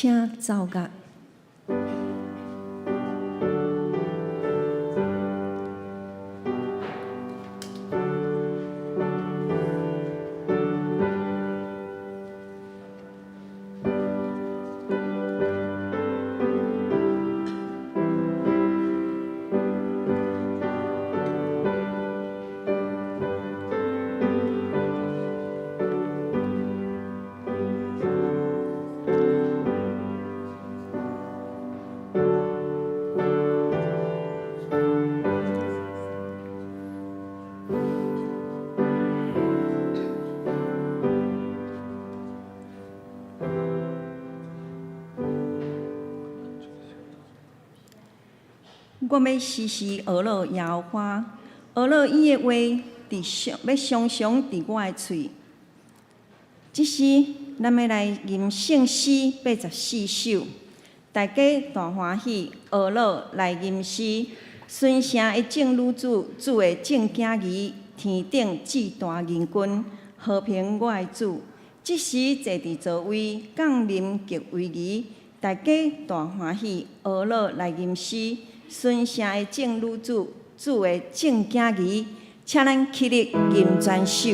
请走角。我要时时学落耶和华，学落伊的话，要常常伫我的喙。即时，咱要来吟圣诗84首，大家大欢喜，学落来吟诗。顺城的正女子，主的正囝儿，天顶至大人君，和平我的主。即时坐伫座位，降临极威仪，大家大欢喜，学落来吟诗。顺城的正女子，主的正囝儿，请咱起立吟全首。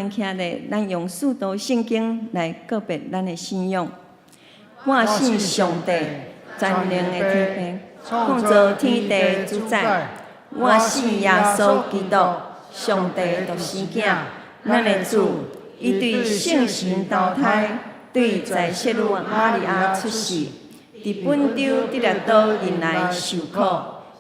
徛咧，咱用四道圣经来告别咱的信仰。我信上帝，全能的天父，创造天地主宰。我信耶稣基督，上帝独生囝，咱的主，伊对圣神投胎，对在世女玛利亚出世，伫本州得了岛人来受苦，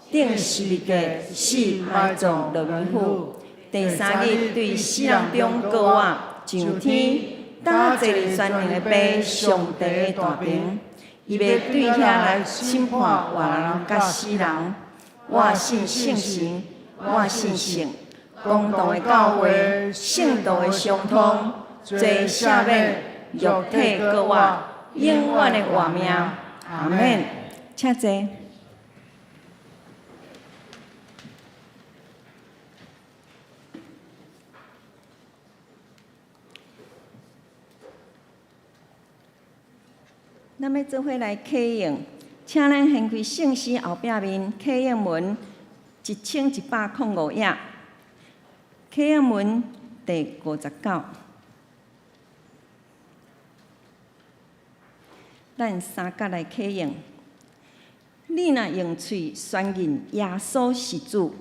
顶十字架死埋葬落冥府，第三日对死人中过活上天，打坐伫全能的爸上帝的大屏，伊要对遐来审判活人甲死人。我信圣神，我信圣。公道的教会，圣道的相通，罪赦免，肉体过活，永远的活命。阿免。请坐。咱要做伙来启用，请咱掀开圣诗后壁面启用文1105页。启用文第59，咱三角来启用。你若用喙宣认耶稣是主，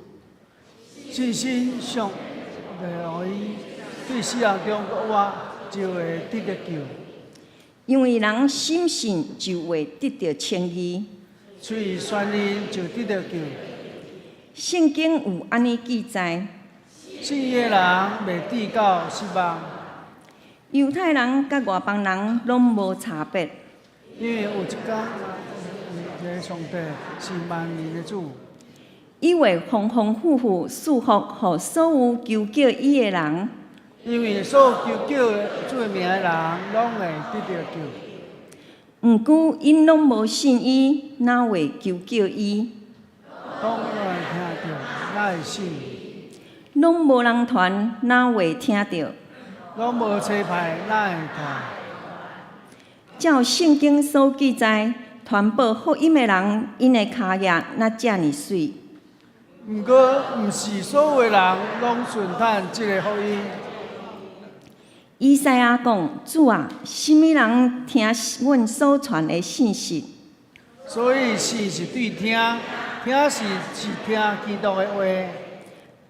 信心上互伊对死人中国活，就会得到救。因为人心信就会得到称义，喙宣认就得到救。圣经有安尼记载。信的人袂致到失望，犹太人甲外邦人拢无差别，因为有一天，上帝是万民的主，伊会丰丰富富赐福予所有求叫伊的人。因为所有求叫主名的人，拢会得到救。毋过因拢无信伊，哪会求叫伊？当有人听到，哪会信？拢无人传，哪会听到？拢无车牌，哪会传？照圣经所记载，传播福音的人，因的脚业那遮尔水。毋过，毋是所有的人拢顺探即个福音。以赛亚讲：“主啊，什么人听阮所传的信息？”所以信是对听，听是听基督的话。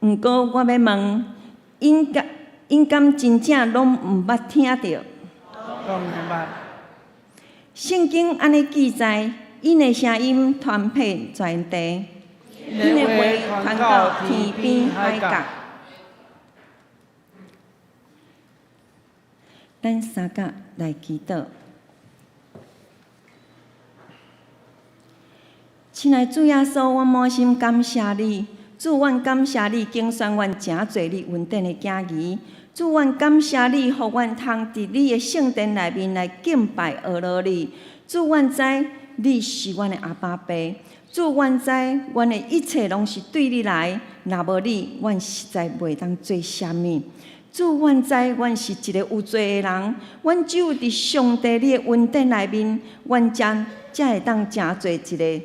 毋过我要问，因敢真正拢毋捌听到？当然捌。圣经安尼记载，因的声音传遍全地，因的话传到天边海角。咱三角来祈祷。亲爱的主耶稣，我满心感谢你。主，阮感谢你敬选阮诚侪你恩典的囝儿。主，阮感谢你，互阮通伫你的圣殿内面来敬拜阿罗你。主，阮知你是阮的阿爸爸。主，阮知阮的一切拢是对你来，若无你，阮实在袂当做啥物。主，阮知阮是一个有罪的人，阮只有伫上帝你的恩典内面，阮才会当成做一个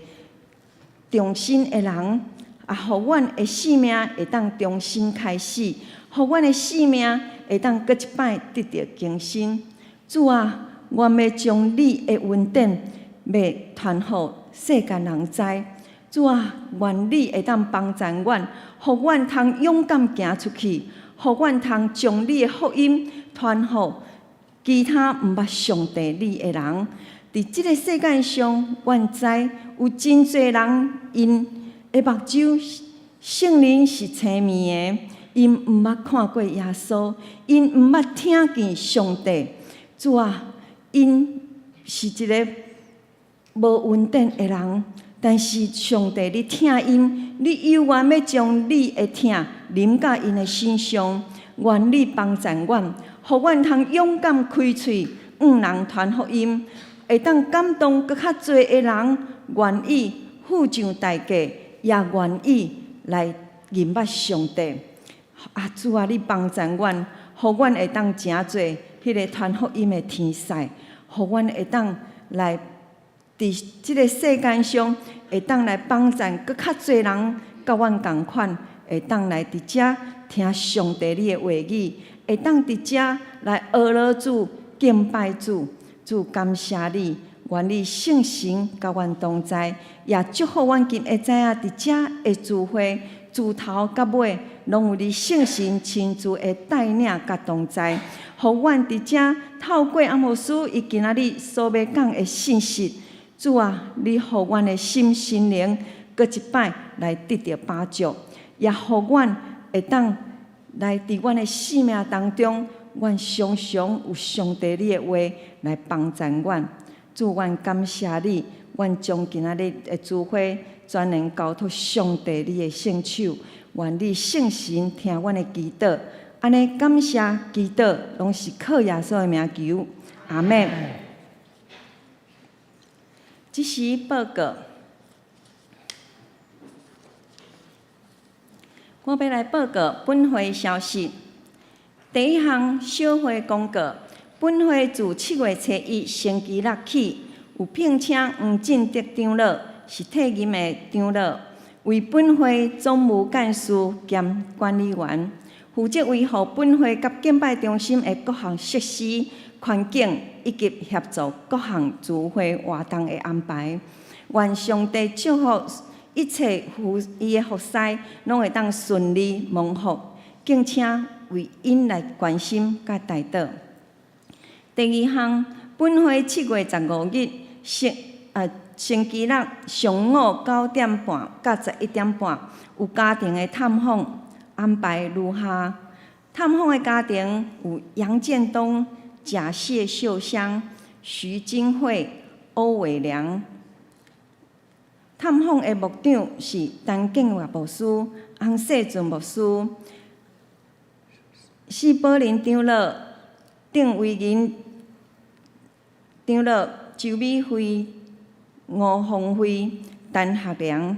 重新的人。啊，互阮的生命会当重新开始，互阮的生命会当搁一摆得到更新。主啊，阮要将你的恩典要传互世间人知。主啊，愿你会当帮助阮，互阮通勇敢行出去，互阮通将你的福音传互其他毋捌上帝你的人。伫即个世界上，阮知有真侪人因的目睭，圣灵是青面的，因毋捌看过耶稣，因毋捌听见上帝。主啊，因是一个无恩典的人，但是上帝，你听因，你犹原要将你的疼临到因的身上，愿你帮助阮，互阮通勇敢开喙，向人传福音，会当感动搁较侪的人，愿意付上代价。也愿意来认捌上帝。啊，主啊，你帮助阮，互阮会当诚侪迄个传福音的天使，互阮会当来伫即个世间上，会当来帮助搁较侪人，甲阮共款，会当来伫遮听上帝你的话语，会当伫遮来学罗主、敬拜主。主，感谢你。愿你圣神甲阮同在，也祝福阮今会知影伫遮的聚会，自头到尾，拢有你圣神亲自的带领甲同在，互阮伫遮透过阿摩斯伊今仔日所要讲的信息，主啊，你互阮的心心灵搁一摆来得到帮助，也互阮会当来伫阮的生命当中，阮常常有上帝你的话来帮助阮。主，阮感谢你，阮将今仔日的聚会全然交托上帝你的圣手，愿你圣神听阮的祈祷。安尼感谢祈祷，拢是靠耶稣的名求，阿门。即时报告，我要来报告本会消息。第一项小会公告。本会自7月初1星期六起，有聘请黄进德长老是替任的长老，为本会总务干事兼管理员，负责维护本会甲敬拜中心的各项设施、环境以及协助各项聚会活动的安排。愿上帝祝福一切伊的服侍，拢会当顺利蒙福，敬请为因来关心甲代祷。第二项，本会7月15日星期六上午9点半到11点半有家庭的探访，安排如下：探访的家庭有杨建东、贾谢秀香、徐金惠、欧伟良。探访的牧长是陈建华牧师、洪世俊牧师、施宝林长老、郑维仁长老、周美惠、吴芳惠、陈学良。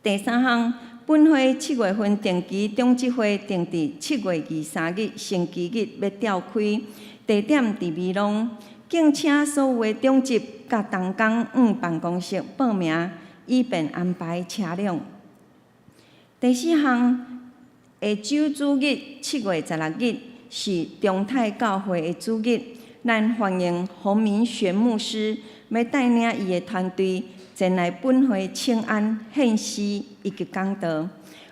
第三项，本会7月份定期中执会定伫7月23日星期日要召开，地点伫美浓，敬请所有的中执甲东港办公室报名，以便安排车辆。第四项，下周主日7月16日是中泰教会的主日。咱欢迎洪明玄牧师，要带领伊的团队前来本会请安、献诗以及讲道。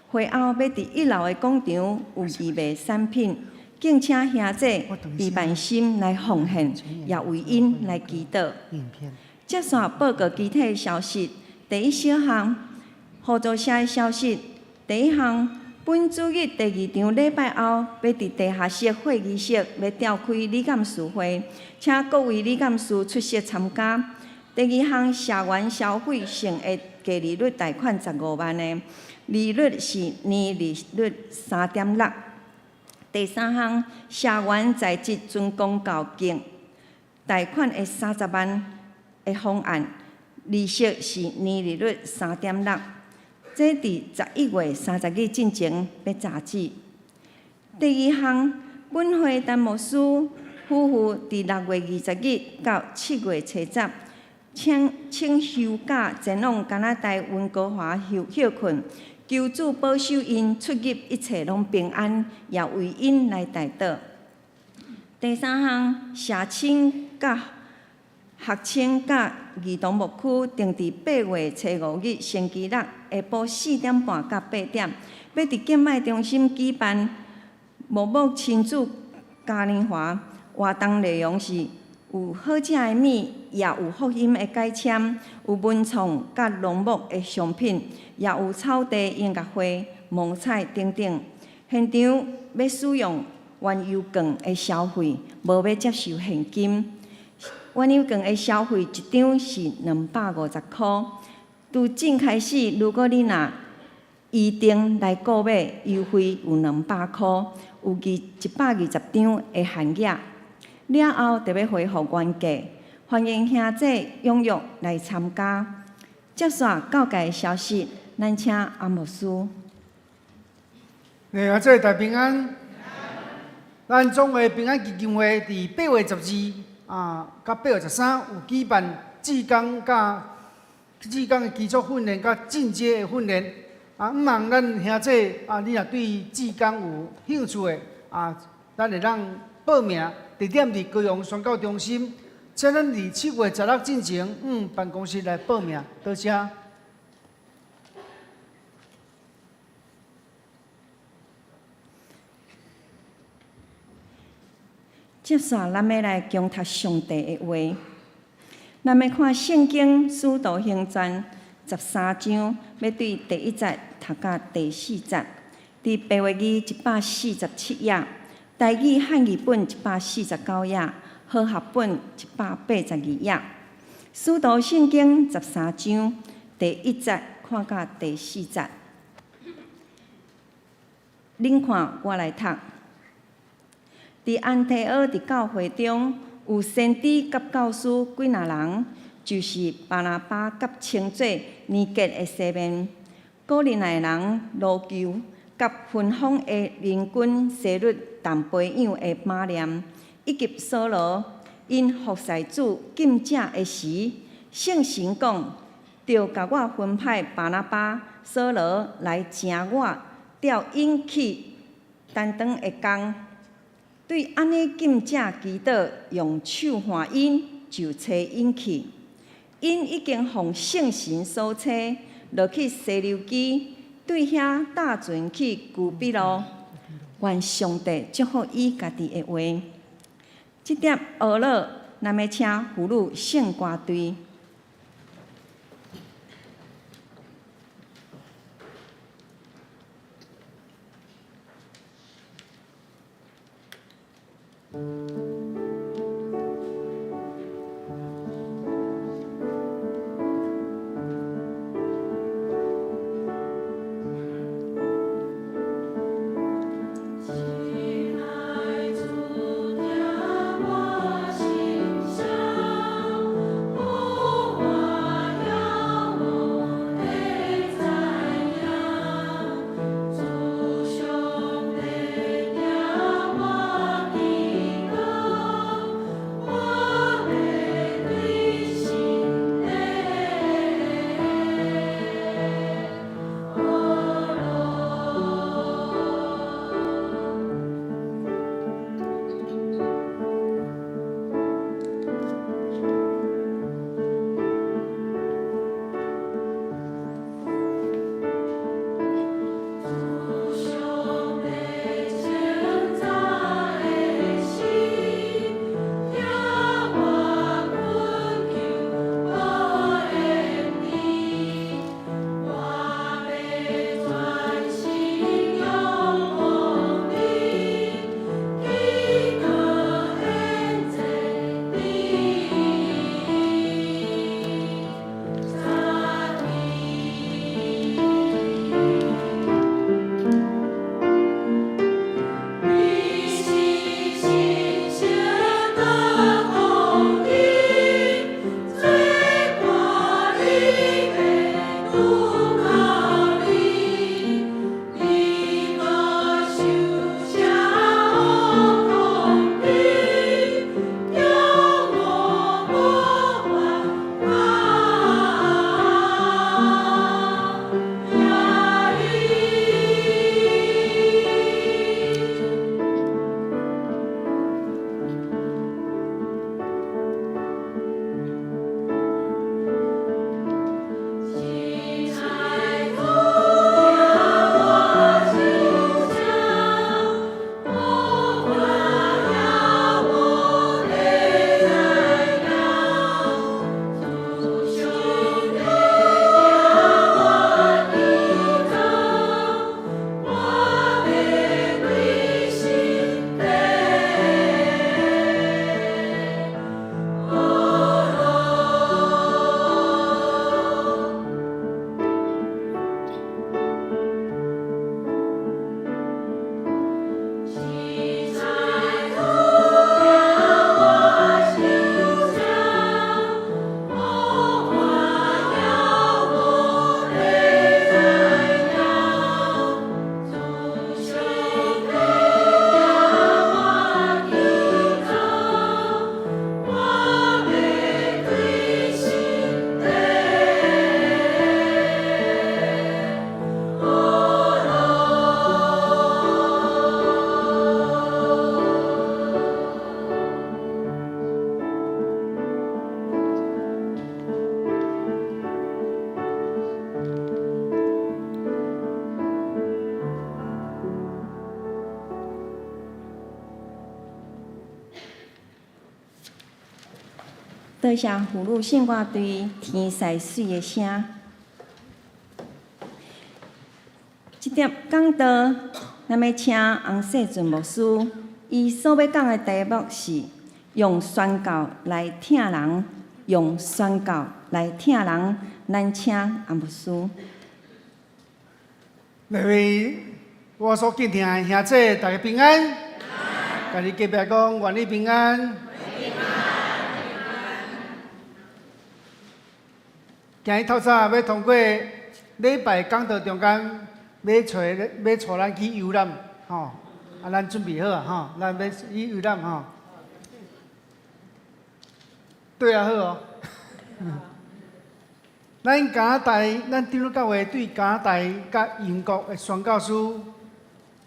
会后要伫1楼的广场有义卖产品，敬请兄姐以万心来奉献，也为因来祈祷。接续报告具体消息。第一小项，合作社的消息。第一项。本主日第2场礼拜后，要伫地下室会议室要召开理监事会，请各位理监事出席参加。第二项，社员消费性的低利率贷款15万的，利率是年利率3.6。第三项，社员在职准公教金贷款的30万的方案，利息是年利率3.6。这伫11月30日进前要查止。第二项，本会陈牧师夫妇伫6月20日到7月初10，请休假前往加拿大温哥华休困，求主保守因出入一切拢平安，也为因来代祷。第三项，社青甲学青甲儿童牧区定伫8月初5日星期六下晡4点半到8点，要伫敬拜中心举办牧母亲子嘉年华。活动内容是有好食的米，也有福音的解签，有文创甲农牧的商品，也有草地音乐会、摸彩等等。现场要使用原油券的消费，无要接受现金。原油券的消费一张是250块。từ正开始，如果你若预定来购买，优惠有200块，有120张的限额。了后就要恢复原价，欢迎兄姐踊跃来参加。接续教界消息，咱请阿牧师。阿姐大平安。咱总会平安基金会伫8月12到8月13有举办志工的基础训练甲进阶的训练。毋茫咱兄姐你若对志工有兴趣的咱会当报名。地点伫高雄宣教中心，请咱伫7月16进前办公室来报名，多谢。接续，咱要来共读上帝的话。咱要看圣经《使徒行传》13章，要对第1节读到第4节。伫白话语147页，台语汉语本149页，和合本182页。《使徒圣经》13章第1节看到第4节。恁看，我来读。伫安提阿伫教会中，有先知甲教师几若人，就是巴拿巴甲称作年结的西面，古利奈人罗求，甲分封的邻军西律淡培养的马念，以及扫罗，因服侍主禁者的时，圣神讲，着甲我分派巴拿巴、扫罗来请我调引去担当的工。对安尼禁者祈祷，用手唤因，就找因去。因已经奉圣神所差，落去西流基，对遐搭船去居比路。愿上帝祝福伊家己的话。这点学了，咱要请妇女圣歌队。我心上。多谢父母信我对天使水的声。即点讲道，咱要请洪世俊牧师，伊所要讲的题目是用宣告来听人，用宣告来听人。咱请洪牧师。每位我所敬听的兄弟，大家平安。家己隔壁讲，愿你平安。今日透早要通过礼拜讲道中间，要带咱去游览，吼，咱准备好啊，吼，咱要去游览，吼。对啊，好哦。咱加拿大，咱长老教会对加拿大甲英国的宣教师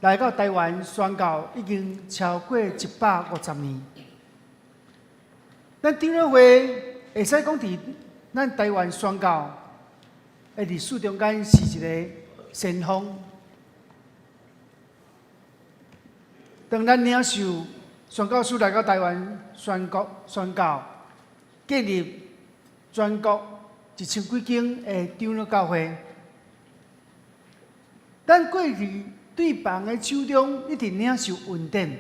来到台湾宣教已经超过150年。咱长老会会使讲伫咱台湾宣教的历史中间是一个先锋。当咱领受宣教师来到台湾宣教，建立全国1000几间的长老教会，咱过去对别人的手中一直领受恩典。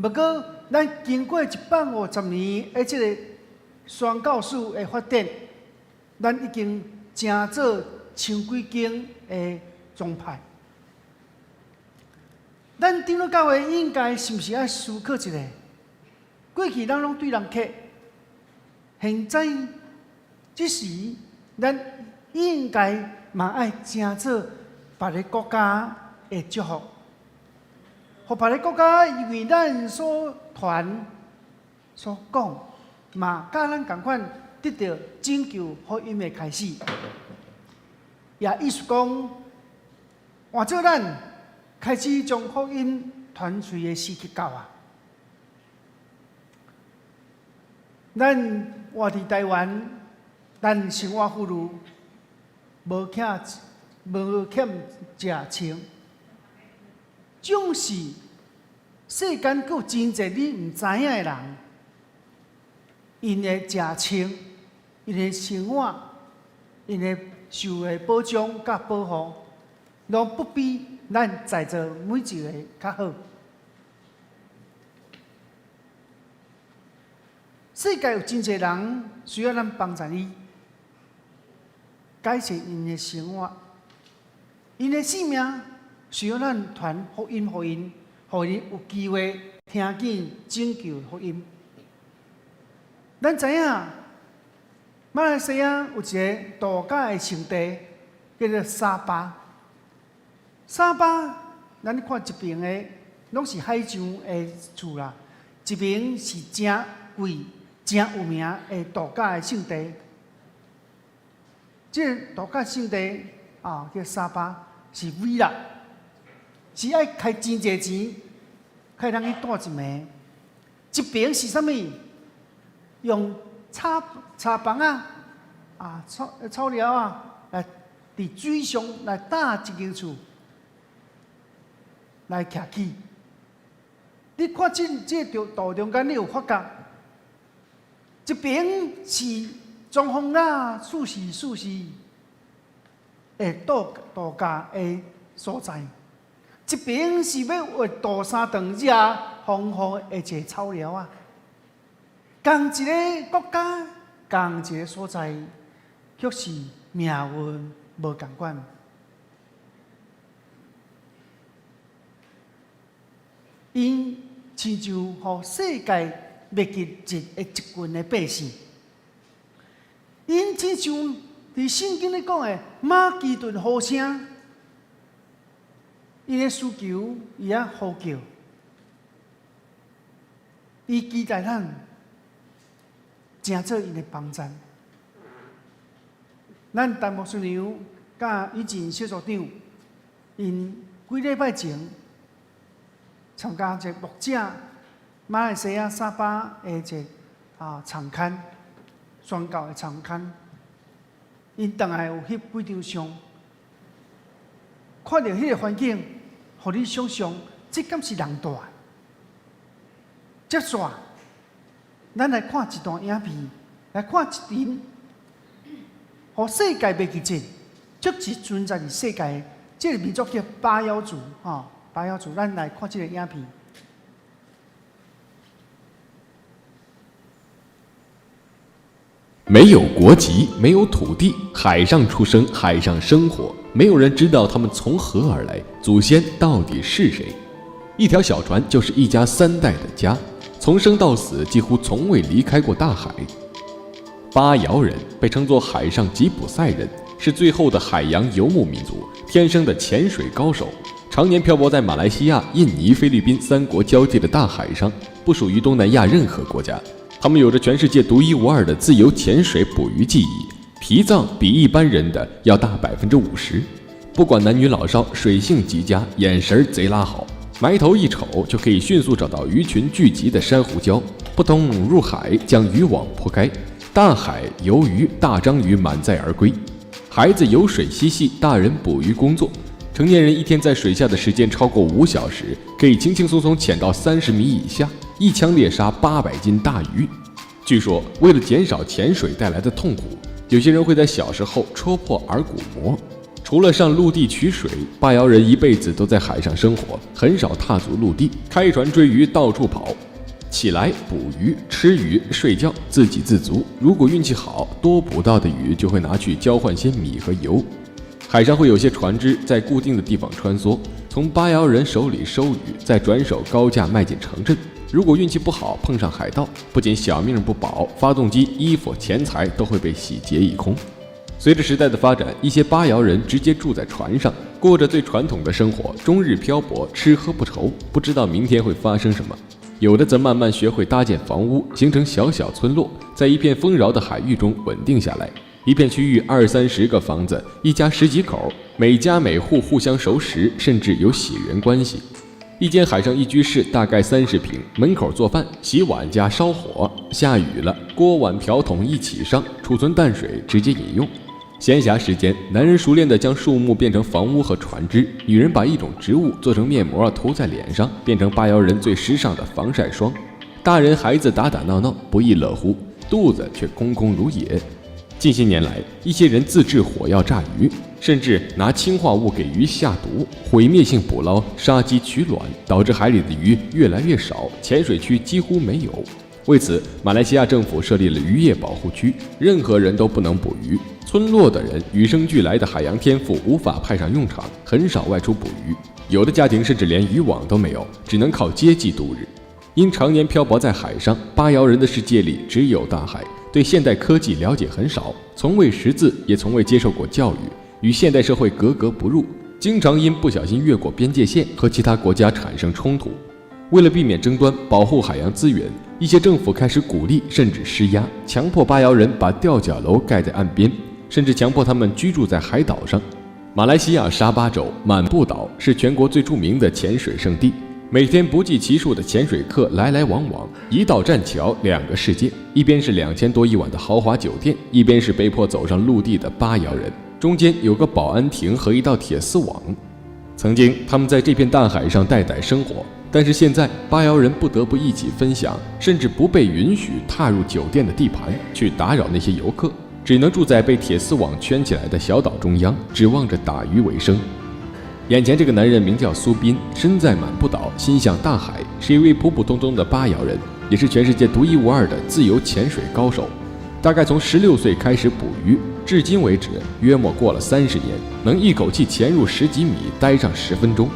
不过，咱经过150年的这个宣教士的发展，咱已经成做1000几间的宗派。咱长老教会应该是不是要思考一下？过去咱拢对人客，现在这时咱应该嘛要成做别个国家的祝福，互别个国家因为咱所传所讲，嘛甲咱同款得到拯救福音的开始。也意思讲，换做咱开始将福音传出的时刻到啊！咱活伫台湾，咱生活富裕，无欠食穿，总是世间佫有真侪你毋知影的人，因的食穿，因的生活，因的受的保障甲保护，拢不比咱在座每一个较好。世界有真侪人需要咱帮助伊，改善因的生活，因的性命需要咱传福音，互因有机会听见拯救福音。咱知影，马来西亚有一个度假的胜地，叫做沙巴。沙巴，咱看一边的拢是海上的厝啦，一边是真贵、真有名的度假的胜地。这个度假胜地叫沙巴，是伟啦，是爱开真侪钱，可通去住一暝。一边是啥物？用插房草料来伫水上来搭一间厝。来徛起，你看这道中间，你有发觉，一边是装潢舒适的度假的所在，一边是要为大山长热丰富的一个草料啊。同一个国家，同一个所在，却是命运无同款。因亲像互世界灭绝一群的百姓，因亲像伫圣经里讲的马其顿呼声，伊的需求伊也呼叫，伊期待咱成做因的帮衬。咱陈牧师娘甲以前小组长，因几礼拜前参加一个牧者马来西亚沙巴的一个场刊，宣教的场刊，因当下有翕几张相，看到迄个环境，互你想象，这敢是人大？接煞咱来看一段影片，来看一人，互世界袂记住，足是存在伫世界。这个民族叫巴瑶族，巴瑶族，咱来看这个影片。没有国籍，没有土地，海上出生，海上生活，没有人知道他们从何而来，祖先到底是谁。一条小船就是一家3代的家，从生到死几乎从未离开过大海。巴瑶人被称作海上吉普赛人，是最后的海洋游牧民族，天生的潜水高手，常年漂泊在马来西亚、印尼、菲律宾3国交界的大海上，不属于东南亚任何国家。他们有着全世界独一无二的自由潜水捕鱼技艺，脾脏比一般人的要大50%。不管男女老少，水性极佳，眼神贼拉好，埋头一瞅就可以迅速找到鱼群聚集的珊瑚礁，扑通入海将渔网铺开，大海游鱼，大章鱼满载而归。孩子游水嬉戏，大人捕鱼工作。成年人一天在水下的时间超过5小时，可以轻轻松松潜到30米以下，一枪猎杀800斤大鱼。据说，为了减少潜水带来的痛苦，有些人会在小时候戳破耳骨膜。除了上陆地取水，巴瑶人一辈子都在海上生活，很少踏足陆地，开船追鱼，到处跑。起来捕鱼、吃鱼、睡觉，自给自足。如果运气好，多捕到的鱼就会拿去交换些米和油。海上会有些船只在固定的地方穿梭，从巴瑶人手里收鱼，再转手高价卖进城镇。如果运气不好，碰上海盗，不仅小命不保，发动机、衣服、钱财都会被洗劫一空。随着时代的发展，一些巴瑶人直接住在船上，过着最传统的生活，终日漂泊，吃喝不愁，不知道明天会发生什么。有的则慢慢学会搭建房屋，形成小小村落，在一片丰饶的海域中稳定下来。一片区域20-30个房子，一家10几口，每家每户互相熟识，甚至有血缘关系。一间海上一居室大概30平，门口做饭、洗碗加烧火，下雨了，锅碗瓢桶一起上，储存淡水直接饮用。闲暇时间，男人熟练地将树木变成房屋和船只，女人把一种植物做成面膜涂在脸上，变成巴瑶人最时尚的防晒霜。大人孩子打打闹闹，不亦乐乎，肚子却空空如也。近些年来，一些人自制火药炸鱼，甚至拿氰化物给鱼下毒，毁灭性捕捞，杀鸡取卵，导致海里的鱼越来越少，潜水区几乎没有。为此，马来西亚政府设立了渔业保护区，任何人都不能捕鱼。村落的人与生俱来的海洋天赋无法派上用场，很少外出捕鱼。有的家庭甚至连渔网都没有，只能靠接济度日。因常年漂泊在海上，巴瑶人的世界里只有大海，对现代科技了解很少，从未识字，也从未接受过教育，与现代社会格格不入，经常因不小心越过边界线和其他国家产生冲突。为了避免争端，保护海洋资源，一些政府开始鼓励甚至施压，强迫巴瑶人把吊脚楼盖在岸边，甚至强迫他们居住在海岛上。马来西亚沙巴州满布岛是全国最著名的潜水圣地，每天不计其数的潜水客来来往往，一道栈桥2个世界，一边是2000多一晚的豪华酒店，一边是被迫走上陆地的巴瑶人，中间有个保安亭和一道铁丝网。曾经他们在这片大海上代代生活，但是现在巴瑶人不得不一起分享，甚至不被允许踏入酒店的地盘，去打扰那些游客，只能住在被铁丝网圈起来的小岛中央，指望着打鱼为生。眼前这个男人名叫苏斌，身在满布岛，心向大海，是一位普普通通的巴瑶人，也是全世界独一无二的自由潜水高手。大概从16岁开始捕鱼，至今为止约莫过了30年，能一口气潜入10几米，待上10分钟。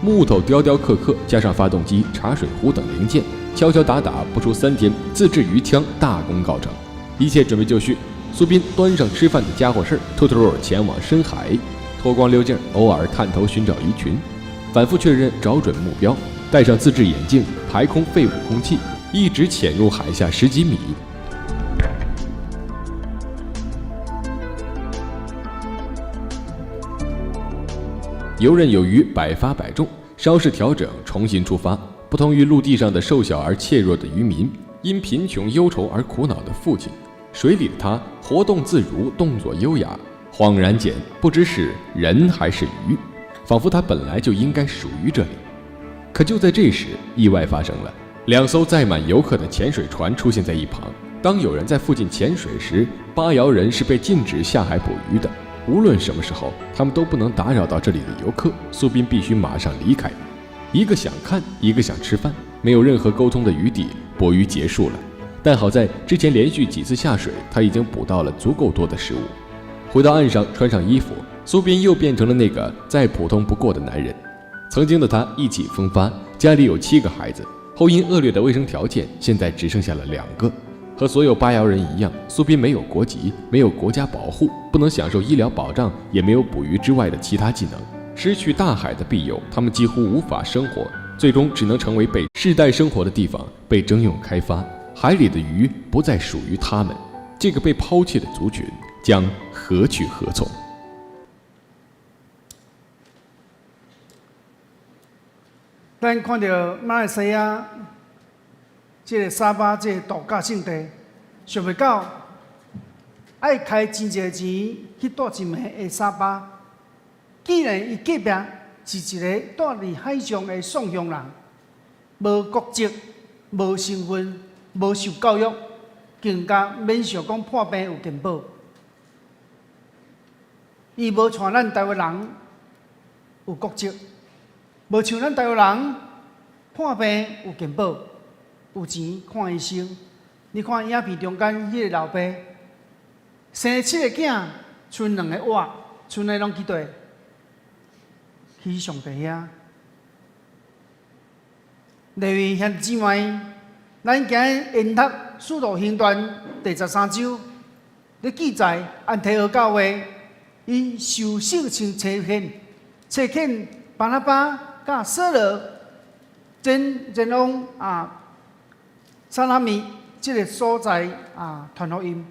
木头雕雕刻刻，加上发动机、茶水壶等零件，敲敲打打，不出3天，自制鱼枪大功告成。一切准备就绪，苏斌端上吃饭的家伙事，偷偷前往深海，脱光溜镜，偶尔探头寻找鱼群，反复确认，找准目标，戴上自制眼镜，排空废物空气，一直潜入海下10几米。游刃有余，百发百中，稍事调整，重新出发。不同于陆地上的瘦小而怯弱的渔民，因贫穷忧愁而苦恼的父亲，水里的他活动自如，动作优雅。恍然间，不知是人还是鱼，仿佛他本来就应该属于这里。可就在这时，意外发生了。2艘载满游客的潜水船出现在一旁。当有人在附近潜水时，巴瑶人是被禁止下海捕鱼的。无论什么时候，他们都不能打扰到这里的游客。苏斌必须马上离开。一个想看，一个想吃饭，没有任何沟通的余地，捕鱼结束了。但好在之前连续几次下水，他已经捕到了足够多的食物。回到岸上，穿上衣服，苏斌又变成了那个再普通不过的男人。曾经的他意气风发，家里有7个孩子，后因恶劣的卫生条件，现在只剩下了2个。和所有巴瑶人一样，苏斌没有国籍，没有国家保护，不能享受医疗保障，也没有捕鱼之外的其他技能。失去大海的庇佑，他们几乎无法生活，最终只能成为被世代生活的地方，被征用开发。海里的鱼不再属于他们，这个被抛弃的族群将何去何从？咱看到马来西亚这个沙巴这个度假胜地，想袂到爱开真侪钱去住一暝的沙巴，既然伊隔壁是一个住伫海上的送乡人，无国籍、无身份、无受教育，更加免想讲破病有健保。伊无像咱台湾人有国籍，无像咱台湾人破病有健保。有钱看医生，你看影片中间迄个老爸生7个囝，剩2个活，剩的拢去佗？去上帝遐。各位兄弟姊妹，咱今日研读《使徒行传》第13章，咧记载安提阿教会伊受圣灵差遣巴拿巴甲扫罗前往撒拉米这个所在传福音。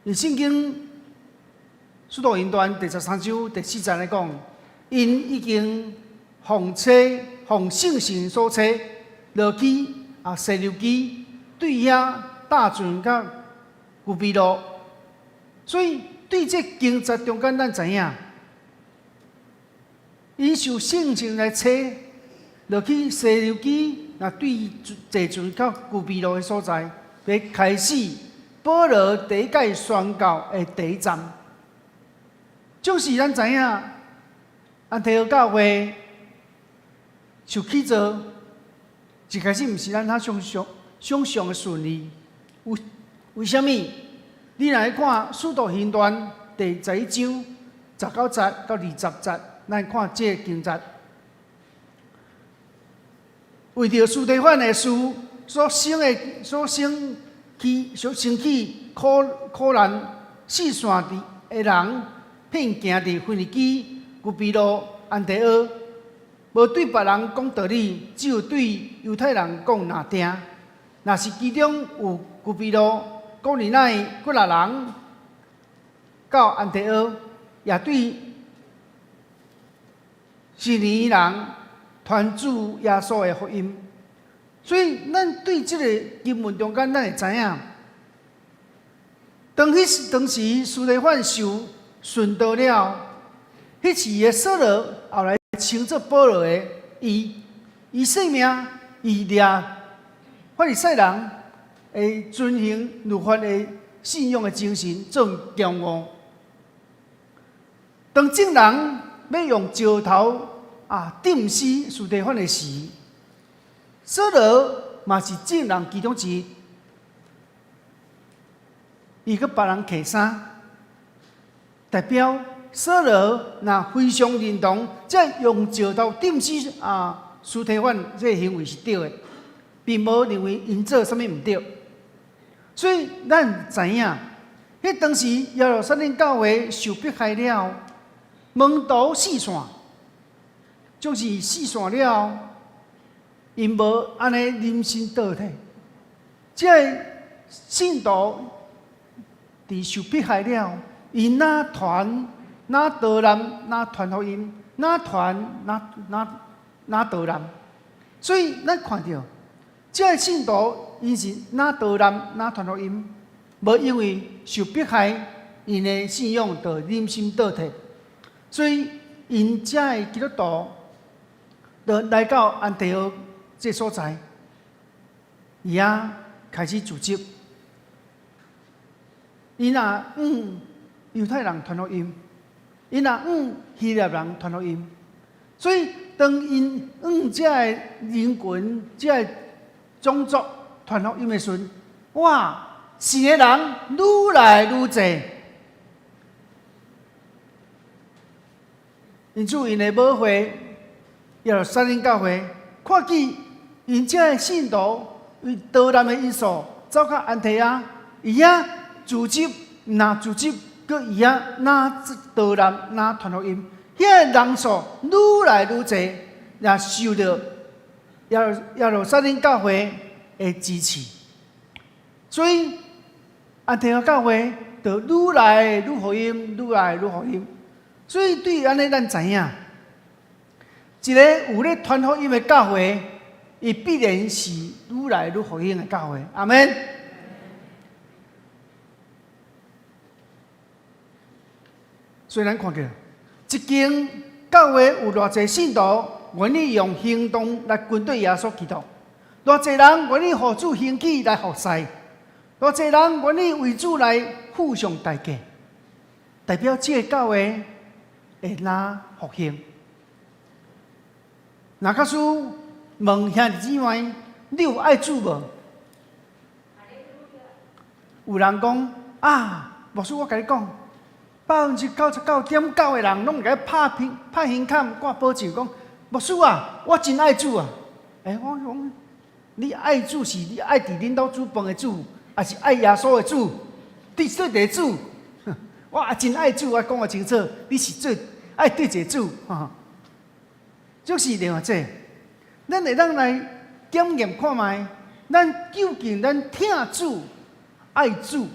以圣经《使徒行传》第13章第4节来讲，因已经奉圣神所差，落去西流基对遐搭船甲古比路。所以对这经节中间，咱知影，因受圣神来差。落去西流基，对坐船到古比路的所在，要开始保罗第一届宣教的第一站。就是咱知影，安提阿教会受起做，一开始毋是咱想象的顺利。为什么？你若去看《使徒行传》第11章19节到20节，咱看这个经节。为着司提反的事所生起苦难，四散的人遍行伫腓尼基、古比路、安提阿，无对别人讲道理，只有对犹太人讲难听。若是其中有古比路、古尼奈、古拉人到安提阿，也对希尼人传主耶稣的福音。所以，咱对这个经文中间，咱会知影，当时司提反受顺道了，迄时的扫罗后来称作保罗的，伊性命，伊掠法利赛人会遵行律法的信仰的精神，做骄傲。当众人要用石头钉死司提反的时，扫罗嘛是众人其中之一。伊佮别人客衫，代表扫罗若非常认同，再用石头钉死司提反这个行为是对的，并无认为因做啥物毋对。所以咱知影，迄当时耶路撒冷教会受迫害了，门徒四散，就是四散了，因无安尼人心倒退。即个信徒伫受迫害了，伊哪传哪导览哪传福音，哪传哪导览。所以咱看到，即个信徒因是哪导览哪传福音，无因为受迫害，因的信仰就人心倒退。所以因遮的基督徒就来到安提阿这所在，伊啊开始组织，伊若犹太人传福音，伊若希腊人传福音，所以当因这个人群、这个种族传福音的时阵，哇，信的人愈来愈多。因此，因的母会耶路撒冷教会，看见因这个信徒为导南的因素走到安提阿，伊啊组织，佮伊啊导南传福音，遐人数愈来愈多，也受到耶路撒冷教会的支持，所以安提阿教会就愈来愈福音，愈来愈福音。所以对安尼，咱知影，一个有咧传福音的教会，伊必然是愈来愈福音的教会。阿门。所以咱看到，一间教会有偌济信徒愿意用行动来跟对耶稣基督，偌济人愿意互主兴起来服侍，偌济人愿意为主来付上代价，代表这个教会会哪复兴？那假使问兄弟姊妹，你有爱主无？有人讲啊，牧师，我甲你讲，99.9%的人拢甲拍胸坎挂保证，讲牧师啊，我真爱主啊！我讲你爱主是你爱伫恁兜煮饭的主，还是爱耶稣的主？对做一个主？我也真爱主，我讲得清楚，你是做爱对一个主，就是另外这，咱会当来检验看卖，咱究竟咱听主、爱主，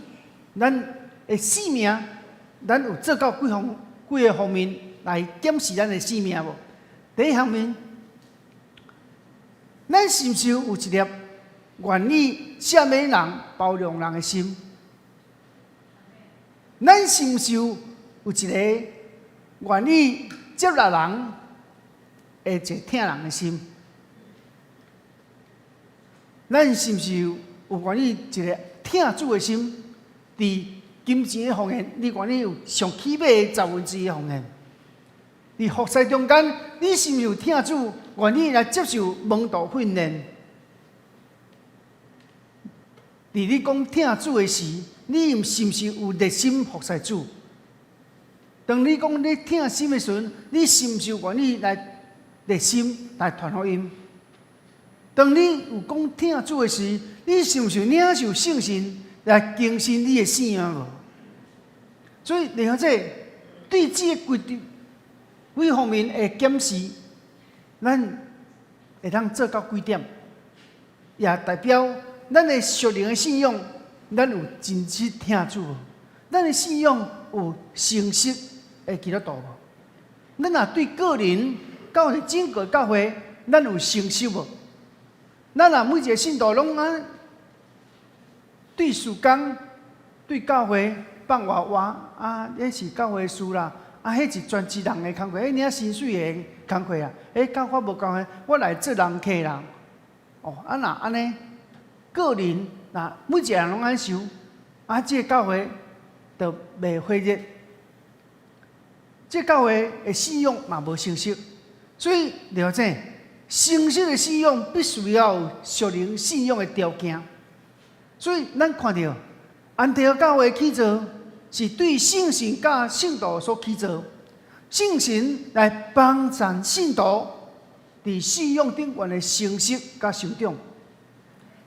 咱的生命，咱有做到几个方面来检视咱的生命无？第一方面，咱是毋是有一粒愿意赦免人、包容人的心？咱是毋是有一个愿意接纳人，一个听人的心？咱是毋是有愿意一个听主的心？伫金钱的方面，你愿意有上起码的1/10的方面？伫服侍中间，你是毋是有听主愿意来接受门徒训练？伫你讲听主的时，你是毋是有热心服侍主？当你讲你听心的时阵，你是毋是愿意来热心来传福音？当你有讲听主的时，你是毋是领受圣神来更新你的生命无？所以，然后这对这个几方面的检视，咱会当做到几点，也代表咱的属灵的信仰，咱有真实听主无？咱的信仰有诚实的基督徒无？咱若对个人到整个教会，咱有诚实无？咱若每一个信徒拢对事工、对教会放话啊，迄是教会事啦，迄是专职人的工课，领薪水的工课啊，教我无工课，我来做人客人。若安尼，个人若每一个人拢安想，这个教会就袂活跃，这个教会的信仰嘛无成熟，所以了解。诚实的信仰必须要有属灵信仰的条件，所以咱看到安提阿教会起造是对圣神甲圣徒所起造，圣神来帮助信徒伫信仰顶悬的诚实甲成长。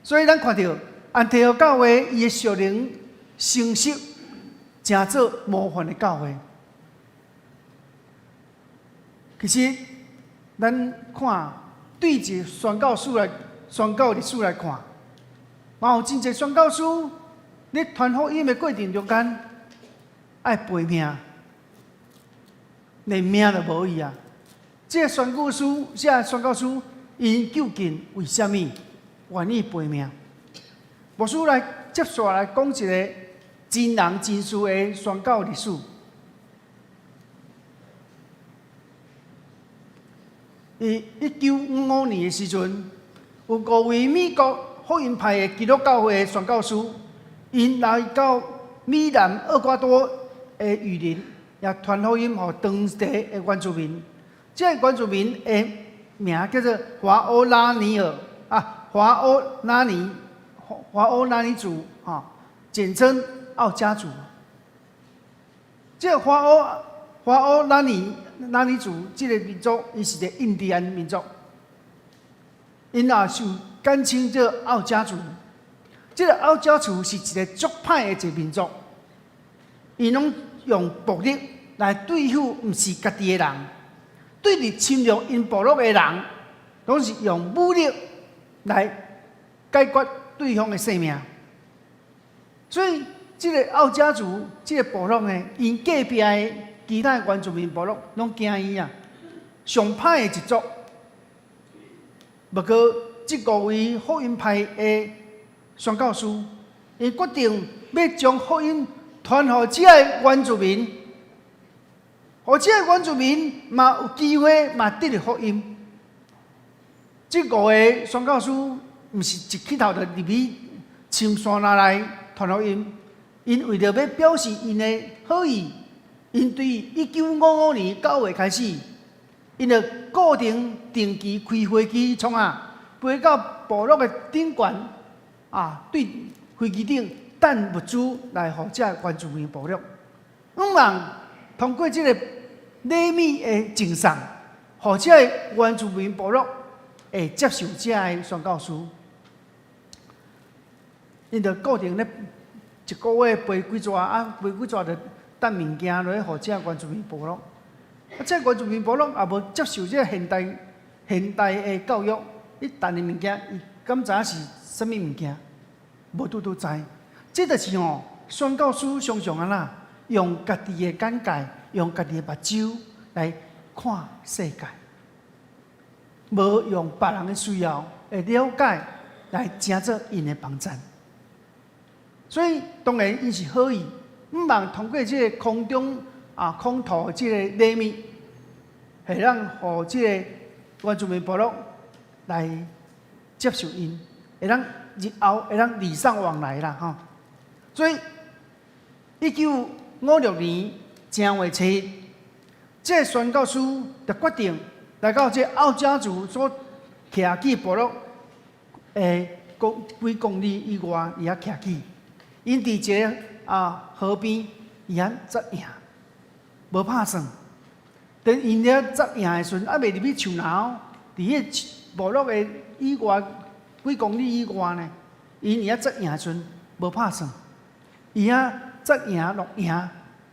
所以咱看到安提阿教会伊的属灵诚实，真做模范的教会。其实咱看。对一个宣教历史来看，嘛有真侪宣教师咧传福音的过程中间爱赔命，连命都无伊啊！这个宣教师，因究竟为虾米愿意赔命？牧师来接下来讲一个真人真事的宣教历史。1955年的时阵，有5位美国福音派的基督教会宣教师，因来到美南厄瓜多的雨林，也传福音给当地的原住民。这个原住民的名叫做华欧拉尼尔华欧拉尼族简称奥家族。这个华欧拉尼族这个民族，伊是一个印第安民族，因也受简称叫奥家族。这个奥家族是一个足歹的一个民族，伊拢用暴力来对付不是家己的人，对伫侵略因部落的人，拢是用武力来解决对方的性命。所以，这个奥家族这个部落呢，因隔壁的其他原住民部落拢惊伊啊，上歹的一族。不过，这5位福音派的宣教师，伊决定要将福音传给这个原住民，互这个原住民嘛有机会嘛得到福音。这5个宣教师毋是一起头就入去深山内传福音，因为着要表示因的好意，因对1955年9月开始，因着固定期开飞机窗飞到部落的顶悬对飞机顶等物资来互这原住民部落。希望通过这个礼物的赠送，互这原住民部落会接受这个宣教师。因着固定咧一个月飞几逝飞几逝就等物件落去互这原住民部落。这原住民部落也无接受这现代的教育，伊等的物件，伊敢知影是啥物物件？无拄知。这就是宣教师常常用家己的眼界，用家己的目睭来看世界，无用别人的需要的了解来成做因的帮衬。所以当然伊是好意，毋望通过这个空中空投这个礼物，会让互这个原住民部落来接受因，会让日后会让礼尚往来啦所以1956年正月初一，这宣教师就决定来到这奥家族所徛起部落几公里以外，伊遐徛起。因伫一个河边，伊遐扎营，无拍算。等因咧扎营的时阵，未入去树林，伫迄部落的以外几公里以外呢，因遐扎营的时阵无拍算。伊遐扎营落营，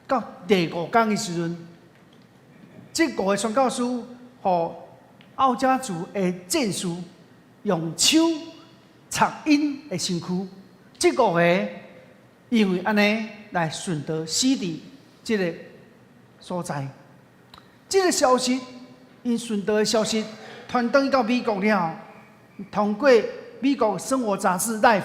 到第5天的时阵，这5个宣教师互奥家族的战士用手插因的身躯，这5个。因为安尼来顺道死伫这个所在，这个消息因顺道的消息传转到美国了，通过美国生活杂志《Life》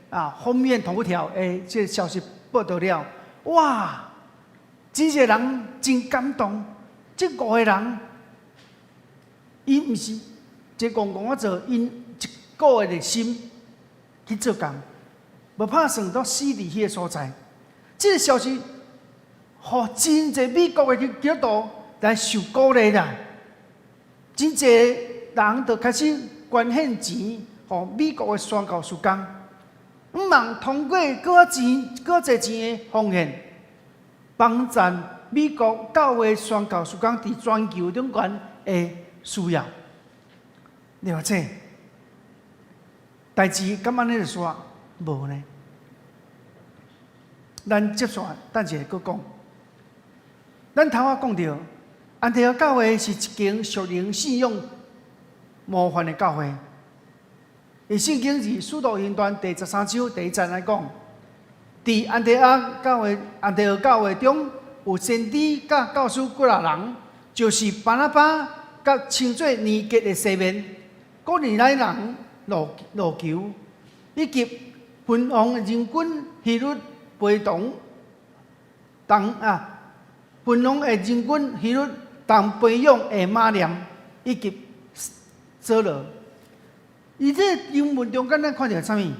的封面头条这个消息报道了，哇！这些人真感动，这5个人，因毋是一公公做，因一个月的心去做工。无拍算到死伫迄个所在，这个消息，互真侪美国的基督徒来受鼓励啦。真侪人就开始捐献钱，互美国的宣教事工，毋望通过搁侪钱的奉献，帮助美国教会宣教事工伫全球中间的需要。了解，代志敢安尼就煞？无呢？咱接续等一下搁讲。咱头仔讲到，安提阿教会是一间属灵信仰模范的教会。伊圣经是《使徒行传》第13章第1节来讲，伫安提阿教会中有先知甲教师几啊人，就是巴拿巴甲称作年结的西面，哥尼莱人路求，以及分王人军希律陪同分王的人军希律同培养的马念，以及舍勒。伊这经文中间咱看到啥物？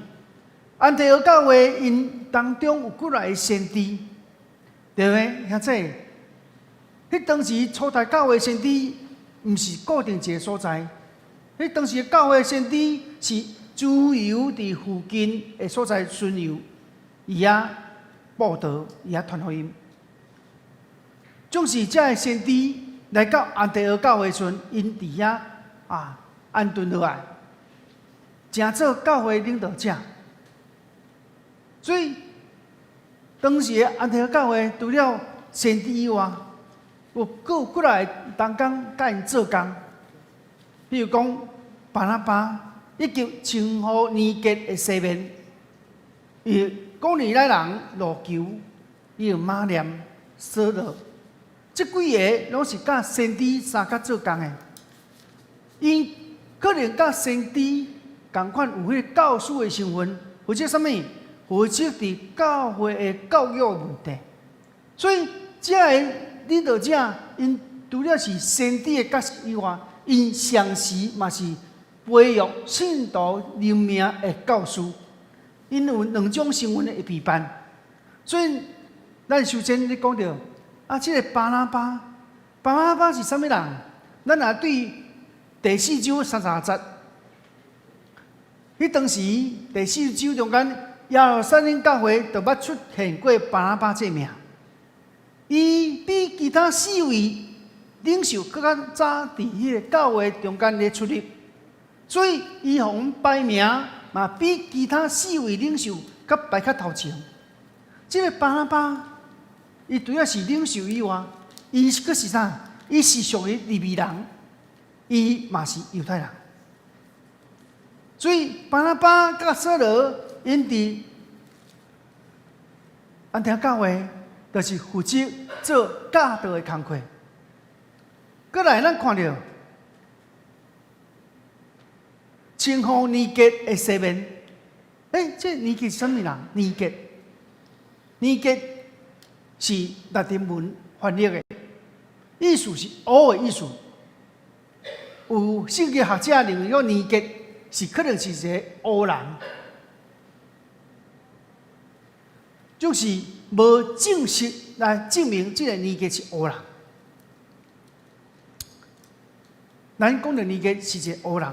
安提阿教会因当中有几来先知，对袂？兄弟，迄当时初代教会先知，毋是固定一个所在，迄当时教会先知是自由伫附近的所在巡游，伊啊报道，伊啊传福音。总是遮个先知来到安提阿教会时，因伫遐安顿落来，成做教会领导者。所以当时的安提阿教会除了先知以外，有过来同工甲因做工，比如讲巴拿巴，以及称呼年节的西面，伊古尼来人路求，伊有马念、舍勒，这几个拢是甲先知相甲做工的，因可能甲先知同款有迄个教师的身份，或者啥物？负责伫教会的教育问题，所以遮个领导者，因除了是先知的角色以外，因上时嘛是培育信徒灵命的教师，因有两种身份的陪伴。所以，咱首先咧讲到这个巴拿巴是啥物人？咱若对第四章30节，迄当时第四章中间。耶路撒冷教会就捌出现过巴拿巴这名，伊比其他4位领袖更较早伫迄个教会中间咧出入，所以伊互排名嘛比其他4位领袖排较头前。这个巴拿巴，伊除了是领袖以外，伊佫是啥？伊是属于利未人，伊嘛是犹太人，所以巴拿巴甲扫罗。因伫安提阿教会，就是负责做教导的工作。过来，咱看到称呼年节的西面，这年节是啥物人？年节是拉丁文翻译的，意思是乌的意思。有圣经学者认为，个年节是可能是一个乌人。就是无正式来证明这个年节是乌人。咱讲的年节是一个乌人，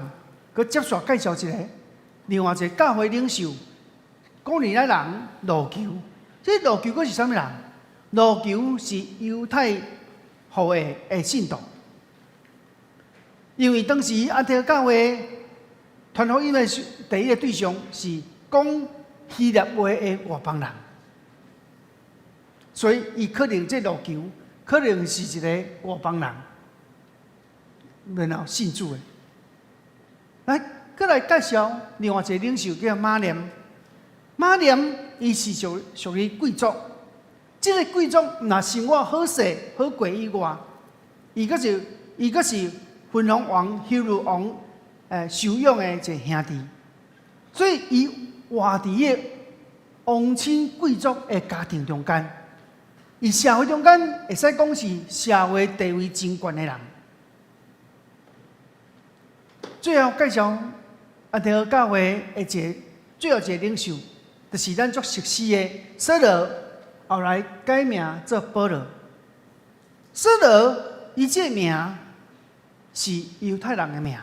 佮接续介绍一个另外一个教会领袖，古尼来人路求。这路求佮是啥物人？路求是犹太后的信徒，因为当时安提阿教会传福音的第一个对象是讲希腊话的外邦人。所以，伊可能这路求可能是一个外邦人，然后信主的。来，再来介绍另外一个领袖叫马念。马念伊是属于贵族，这个贵族若生活好势好过以外，伊阁是分封王、希律王收养的一个兄弟，所以伊活伫个王亲贵族的家庭中间。伊社会中间会使讲是社会地位真悬的人。最后介绍安提阿教会的最后一个领袖，就是咱足熟悉的扫罗，后来改名做保罗。扫罗伊这名是犹太人的名，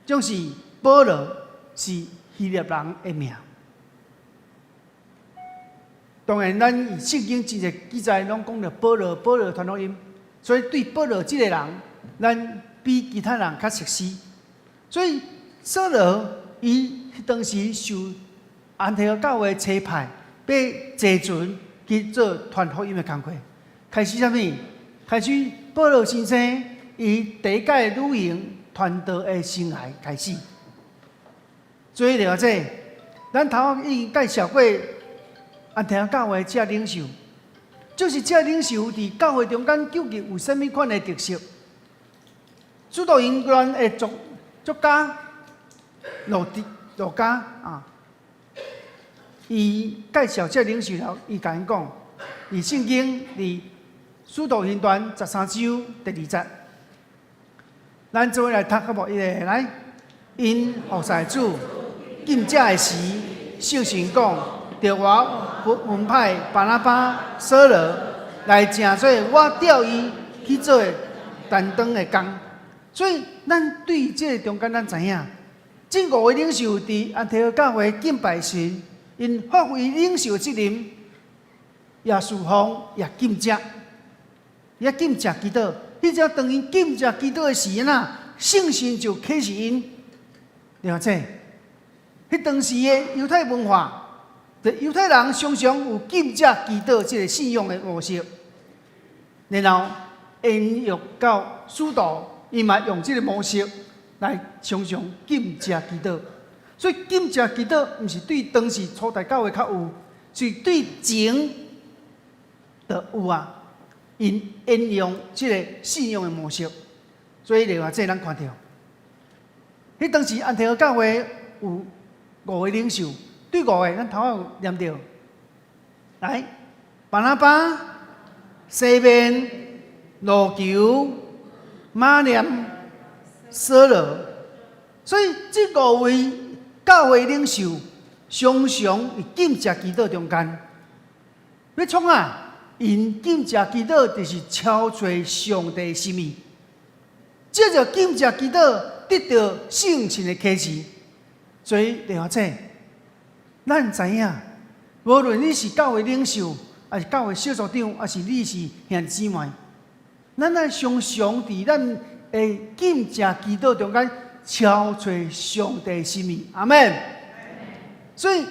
就是保罗是希腊人的名。当然，咱以圣经真侪记载，拢讲到保罗传福音，所以对保罗这个人，咱比其他人较熟悉。所以扫罗伊当时受安提阿教会差派，被坐船去做传福音的工作。开始啥物？开始保罗先生伊第一届旅行传道的生涯开始。所以了解，咱头已经介绍过。安提阿教会这领袖，就是这领袖伫教会中间究竟有甚物款的特色？主导英国的作家路加伊介绍这领袖了，伊甲因讲，伫圣经伫使徒行传13章第2节，咱做伙来读好无？一个来，因服侍主，禁食的时，圣神讲，着我分派巴拿巴、扫罗来成做我调伊去做担当的工。所以，咱对这个中间，咱知影，这5位领袖伫安提阿教会敬拜神，因发挥领袖责任，也侍奉，也禁食。也禁食祈祷，迄只当因禁食祈祷的时阵啊，圣神就启示因，了解。迄当时的犹太文化，犹太人常常有禁食祈祷这个信仰的模式，然后应用到使徒，伊嘛用这个模式来常常禁食祈祷。所以禁食祈祷毋是对当时初代教会较有，是对前就有啊。因应用这个信仰的模式，所以另外这咱看到，迄当时安提阿教会有5位领袖，对5个咱头有念到，来，巴拿巴、西面、路求、马念、扫罗，所以这5位教会领袖常常伫禁食祈祷中间，要创啊！因禁食祈祷就是超出上帝的心意，借着禁食祈祷得到圣神的启示。所以了解，咱知影，无论你是教会领袖，还是教会小组长，还是你是兄姊妹，咱要常常伫咱的禁食祈祷中间超出上帝的心意。阿门。所以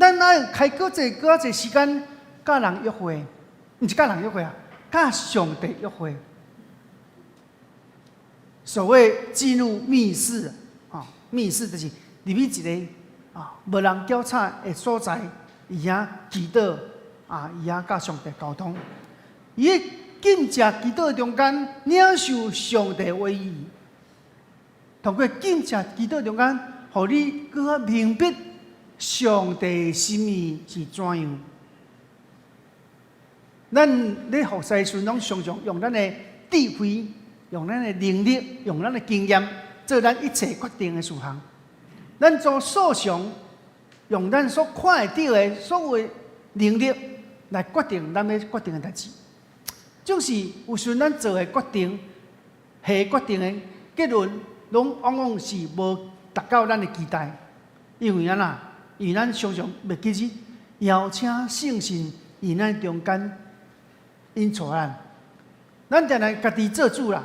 咱要开搁一时间，甲人约会。毋是甲人约会啊，甲上帝约会。所谓进入密室啊，密室就是入去一个无人交叉的所在，伊遐祈祷啊，伊遐甲上帝沟通。伊喺禁食祈祷中间领受上帝的话语，通过禁食祈祷中间，互你更加明白上帝的心意是怎样。咱咧服侍时，拢常常用咱的智慧、用咱的能力、用咱的经验，做咱一切决定的事项。咱做所想，用咱所看得到的所有能力来决定咱要决定的代志。就是有时咱做的决定、下决定的结论，拢往往是无达到咱的期待。因为因为咱常常袂记住邀请圣神与咱中间。因错咱定来家己做主啦！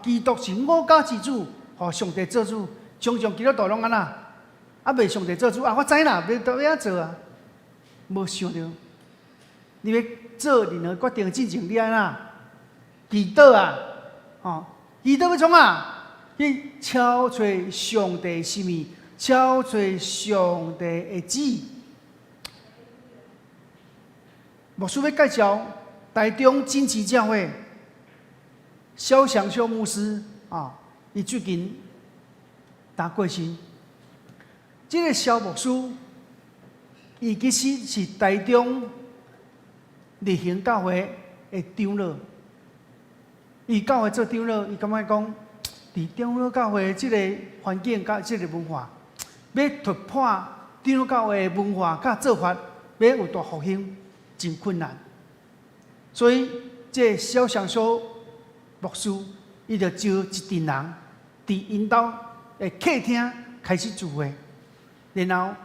基督是我家之主，互上帝做主。常常基督徒拢未上帝做主我知啦，要倒要做啊！无想到，你要做任何决定之前，你祈祷祈祷要创去超出上帝的心意，超出上帝的旨意。牧师要介绍。台中真奇教会肖祥修牧师伊最近打过身。这个肖牧师，伊其实是台中日行教会的长老。伊教会做长老，伊感觉讲，伫长老教会这个环境甲这个文化，要突破长老教会的文化甲做法，要有大复兴，真困难。所以，这小上所牧师，伊就招一群人，伫因兜的客厅开始聚会，然后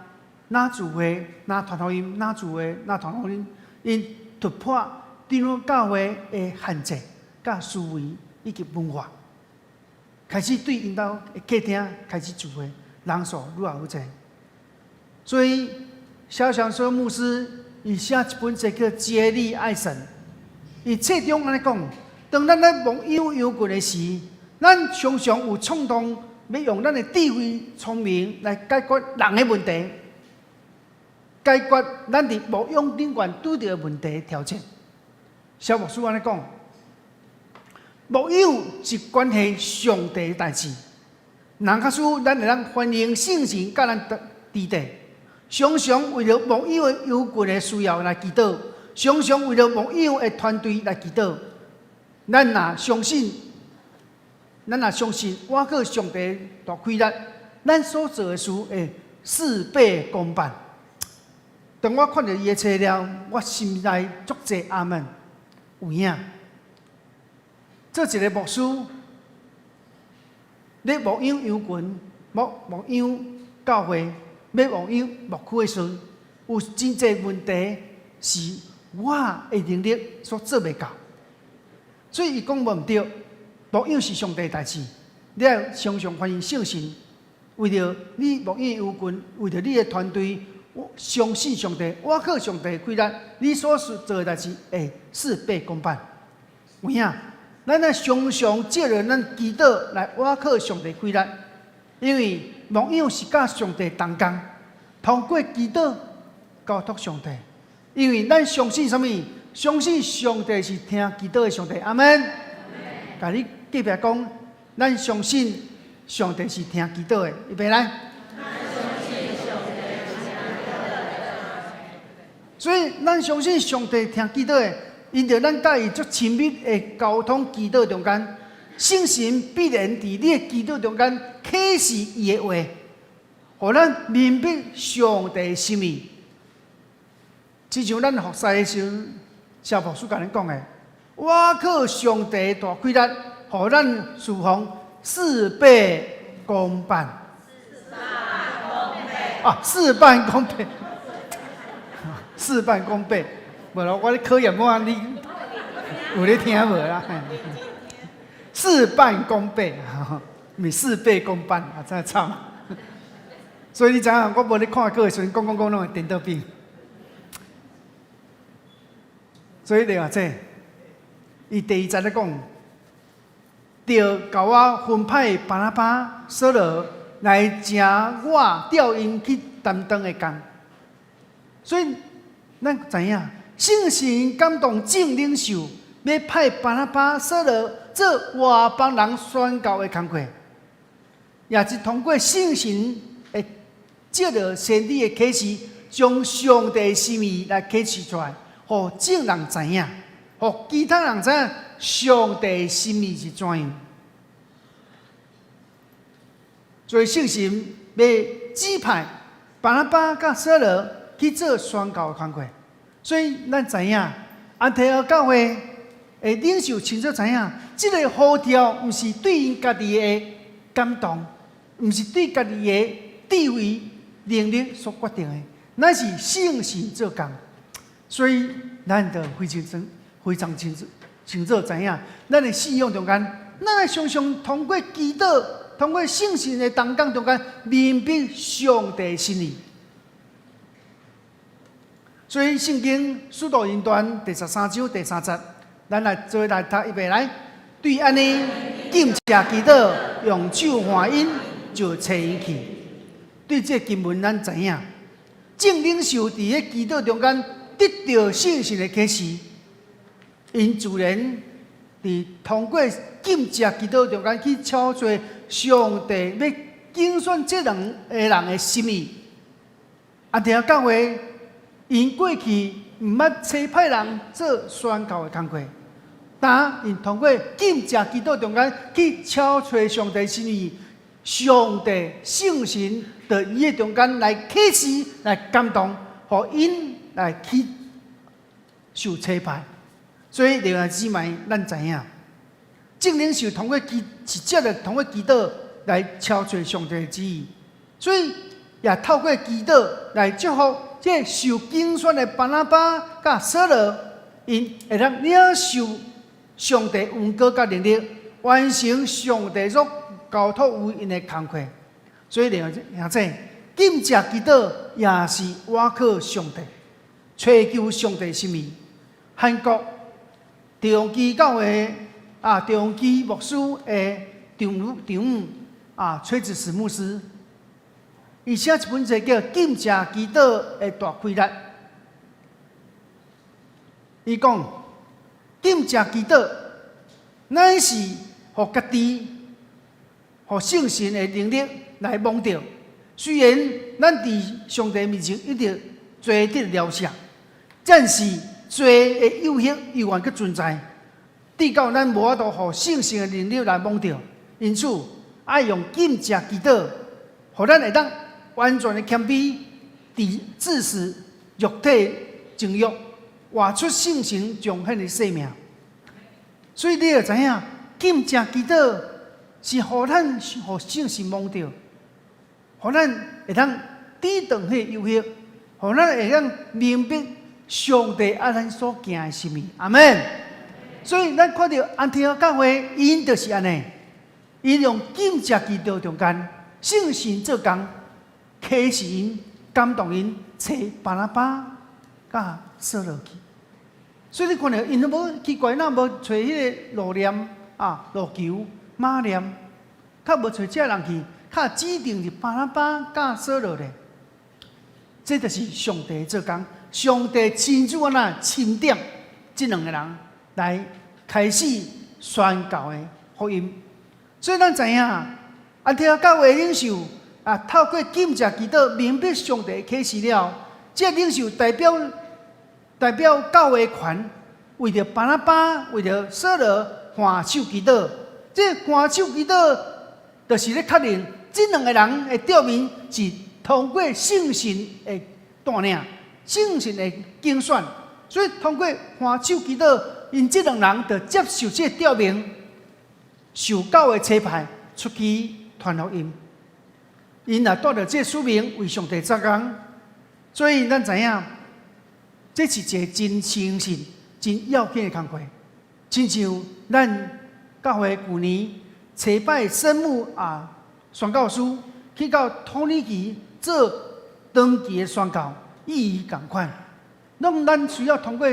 哪聚会、哪传福音、哪聚会、哪传福音，因突破长老教会的限制、甲思维以及文化，开始对因兜的客厅开始聚会，人数愈来愈济。所以，小上所牧师伊写一本册叫《接力爱神》。伊册中安尼讲，当咱咧忙忧忧困的时，咱常常有冲动，要用咱的智慧、聪明来解决人的问题，解决咱伫无用顶悬拄着的问题条件。小牧师安尼讲，牧养是关系上帝的代志。人较输，咱会当欢迎圣神甲咱伫地，常常为了牧养的忧困的需要来祈祷。常常为了牧养的团队来祈祷。咱若相信我靠上帝大开力，咱所做的事会事倍功半。当我看到伊的册了，我心内足济阿门有影。做一个牧师，咧牧养羊群、牧养教会、要牧养牧区的时阵，有真济问题是我的能力所做袂到。所以伊讲无毋对，牧养是上帝的代志，你要常常欢迎圣神，为了你牧养羊群，为了你的团队。我相信上帝，我靠上帝开力，你所做的代志会事倍功半。有影，咱常常借着咱祈祷来，我靠上帝开力，因为牧养是甲上帝同工，通过祈祷交托上帝。因为咱相信什么？相信上帝是听祈祷的上帝。阿门。甲你隔壁讲，咱相信上帝是听祈祷的。预备来。所以，咱相信上帝听祈祷的，因着咱甲伊足亲密的交通祈祷中间，圣神必然伫你的祈祷中间启示伊的话，互咱明白上帝的心意。就像咱服侍的时候，小牧师甲咱讲的，我靠上帝大开力，互咱侍奉事倍功半。事半功倍。事半功倍，无咯，我咧考验我，你有咧听无啦？事半功倍，咪事倍功半啊！真系惨。所以你知影，我无咧看课的时阵，讲拢会颠倒病。所以你话这，伊第二节咧讲，着甲我分派巴拿巴、扫罗来请我调因去担当的工，所以。咱知影，圣神感动正领袖，要派巴拿巴、扫罗做外邦人宣教的工作，也是通过圣神的借着先知的启示，将上帝的心意来启示出来，互众人知影，互其他人知影上帝的心意是怎样。所以圣神要指派巴拿巴甲扫罗去做宣教的工作，所以咱知影，安提阿教会的领袖清楚知影，这个呼召不是对因家己的感动，不是对家己的智慧能力所决定的，那是圣神做工。所以咱就非常清楚知影，咱的信仰中间，咱常常通过祈祷，通过圣神的同工中间，明白上帝的心意。所以圣经使徒行传第13章第3节，咱来做来读预备来。对安尼，禁食祈祷，用手和音就找伊去。对这经文，咱知影，正领袖伫咧祈祷中间得到圣神的启示，因自然伫通过禁食祈祷中间去敲找上帝要竞选这两个人的心意。安提阿教会。因过去毋捌差派人做宣教的工作，但因通过禁食祈祷中间去敲找上帝心意，上帝圣神在伊的中间来启示、来感动，互因来去受差派。所以另外姊妹，咱知影，正领袖通过直接的通过祈祷来敲找上帝的旨意，所以也透过祈祷来祝福。这受竞选的巴拿巴甲扫罗，因会当领受上帝恩膏甲能力，完成上帝所交托为因的工作。所以兄弟，禁食祈祷也是我靠上帝，追求上帝心意。韩国地方基教会地方基牧师的长务崔子史牧师。伊写一本册叫《禁食祈祷的大开力》。伊讲，禁食祈祷，乃是互家己、互圣神的能力来蒙着。虽然咱伫上帝面前一直做得了啥，但是罪的诱惑依然搁存在，直到咱无法度互圣性的能力来蒙着。因此，爱用禁食祈祷，互咱会当完全的谦卑，致使肉体情欲活出圣神彰显的生命。所以你要知影，禁食祈祷是互咱互圣神蒙着，互咱会当抵挡迄个诱惑，互咱会当明白上帝爱咱所行的是物。阿门。所以咱看到安提阿教会，因就是安尼，因用禁食祈祷中间，圣神做工，启示因、感动因，找巴拿巴甲扫罗去。所以你看到因都无奇怪，那无找迄个路念路求、马念，较无找这人去，较指定是巴拿巴甲扫罗咧。这就是上帝做工，上帝亲自钦点这两个人来开始宣教的福音。所以咱知影，安提阿教会领袖透过禁食祈祷，明白上帝启示了，这领袖代表教会群，为着巴拿巴，为着扫罗换手祈祷。这换手祈祷，就是咧确认这两个人的调名是通过圣神的带领、圣神的竞选，所以通过换手祈祷，因这两人就接受这调名，受教会差派出去传福音。因也带着这使命为上帝作工，所以咱知影，这是一个真诚信、真要紧的工作。亲像咱教会去年差派圣母宣教师去到土耳其做长期的宣教，意义同款。咱需要通过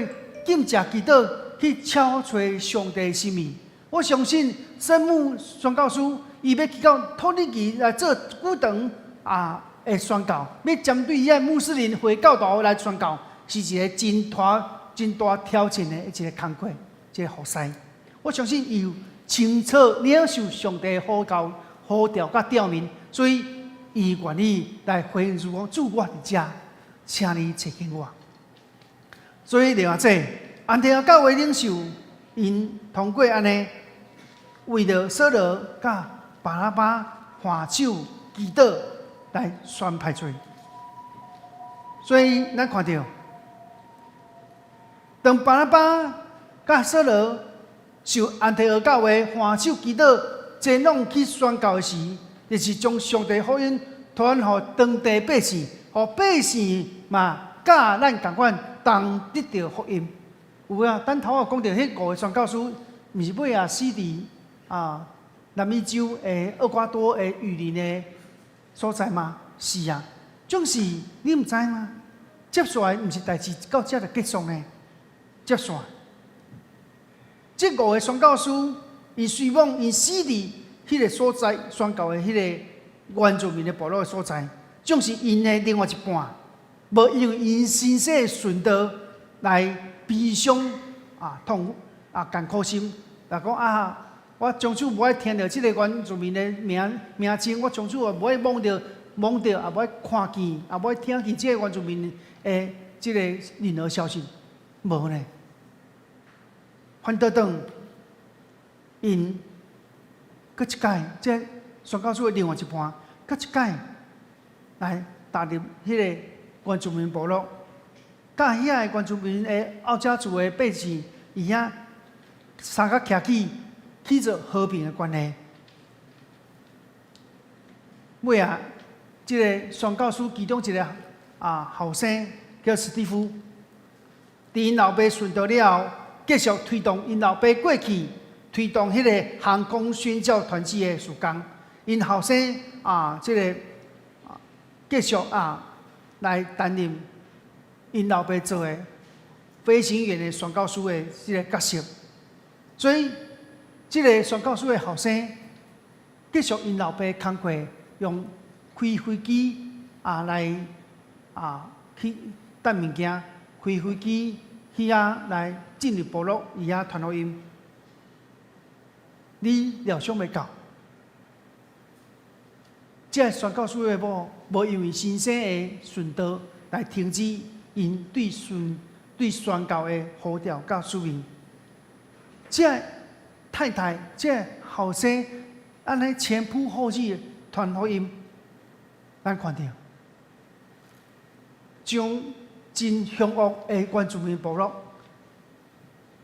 禁食祈祷去敲找上帝的心意。我相信圣母宣教师，伊要去到土耳其来做久长的宣教，要针对遐穆斯林回教徒来宣教，是一个真大挑战的一个工作，一个服侍。我相信伊有清楚领受上帝的呼召甲调明，所以伊愿意来回应主讲：主，我伫遮，请你找紧我。所以另外这安提阿教会领袖，因通过安尼，为了扫罗甲巴拿巴换手祈祷来宣派罪。所以咱看到，当巴拿巴甲扫罗受安提阿教会换手祈祷前往去宣教时，就是将上帝福音传予当地百姓，予百姓嘛甲咱同款，同得到福音。有啊，咱头下讲到迄5个宣教师，毋是尾死伫南美洲的厄瓜多的雨林的所在吗？是啊，总是你毋知吗？接下来毋是代志到这就结束呢？接下来，这5个宣教师，因随往因死伫迄个所在宣教的迄个原住民的部落的所在，总是因的另外一半，无因为因身世的顺道来悲伤痛艰苦心，来讲我从此无爱听到这个原住民的名称，我从此也无爱望到，也无爱看见，也无爱听见这个原住民的这个任何消息，无呢。反倒当因搁一届，这宣教书的另外一半，搁一届来踏入迄个原住民部落，甲遐个原住民的奥家族的百姓，伊遐相甲徛起做和平的关系。尾这个宣教书其中一个后生叫史蒂夫，伫因老爸顺道了后，继续推动因老爸过去推动迄个航空宣教团体的事工。因后生这个继续来担任因老爸做的飞行员的宣教书的这个角色。所以，这个宣教书的后生继续因老爸工课，用开飞机来去带物件，开飞机去来进入部落，伊传福音。你料想袂到，这宣教书的某无因为先生的顺道来停止因对对宣告的呼召甲使命。这太太，这后生，安尼前仆后继传福音，咱看到，将真凶恶的原住民部落，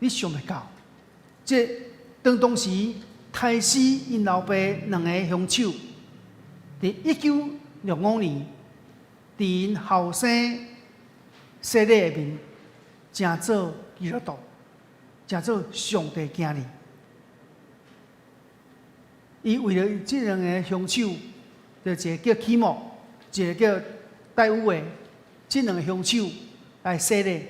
你想袂到，这当时杀死因老爸两个凶手，伫1965年，伫因后生洗礼的面，成做基督徒，成做上帝囝儿。伊为了这两个凶手，就一个叫起莫，一个叫戴乌的，这两个凶手来洗礼。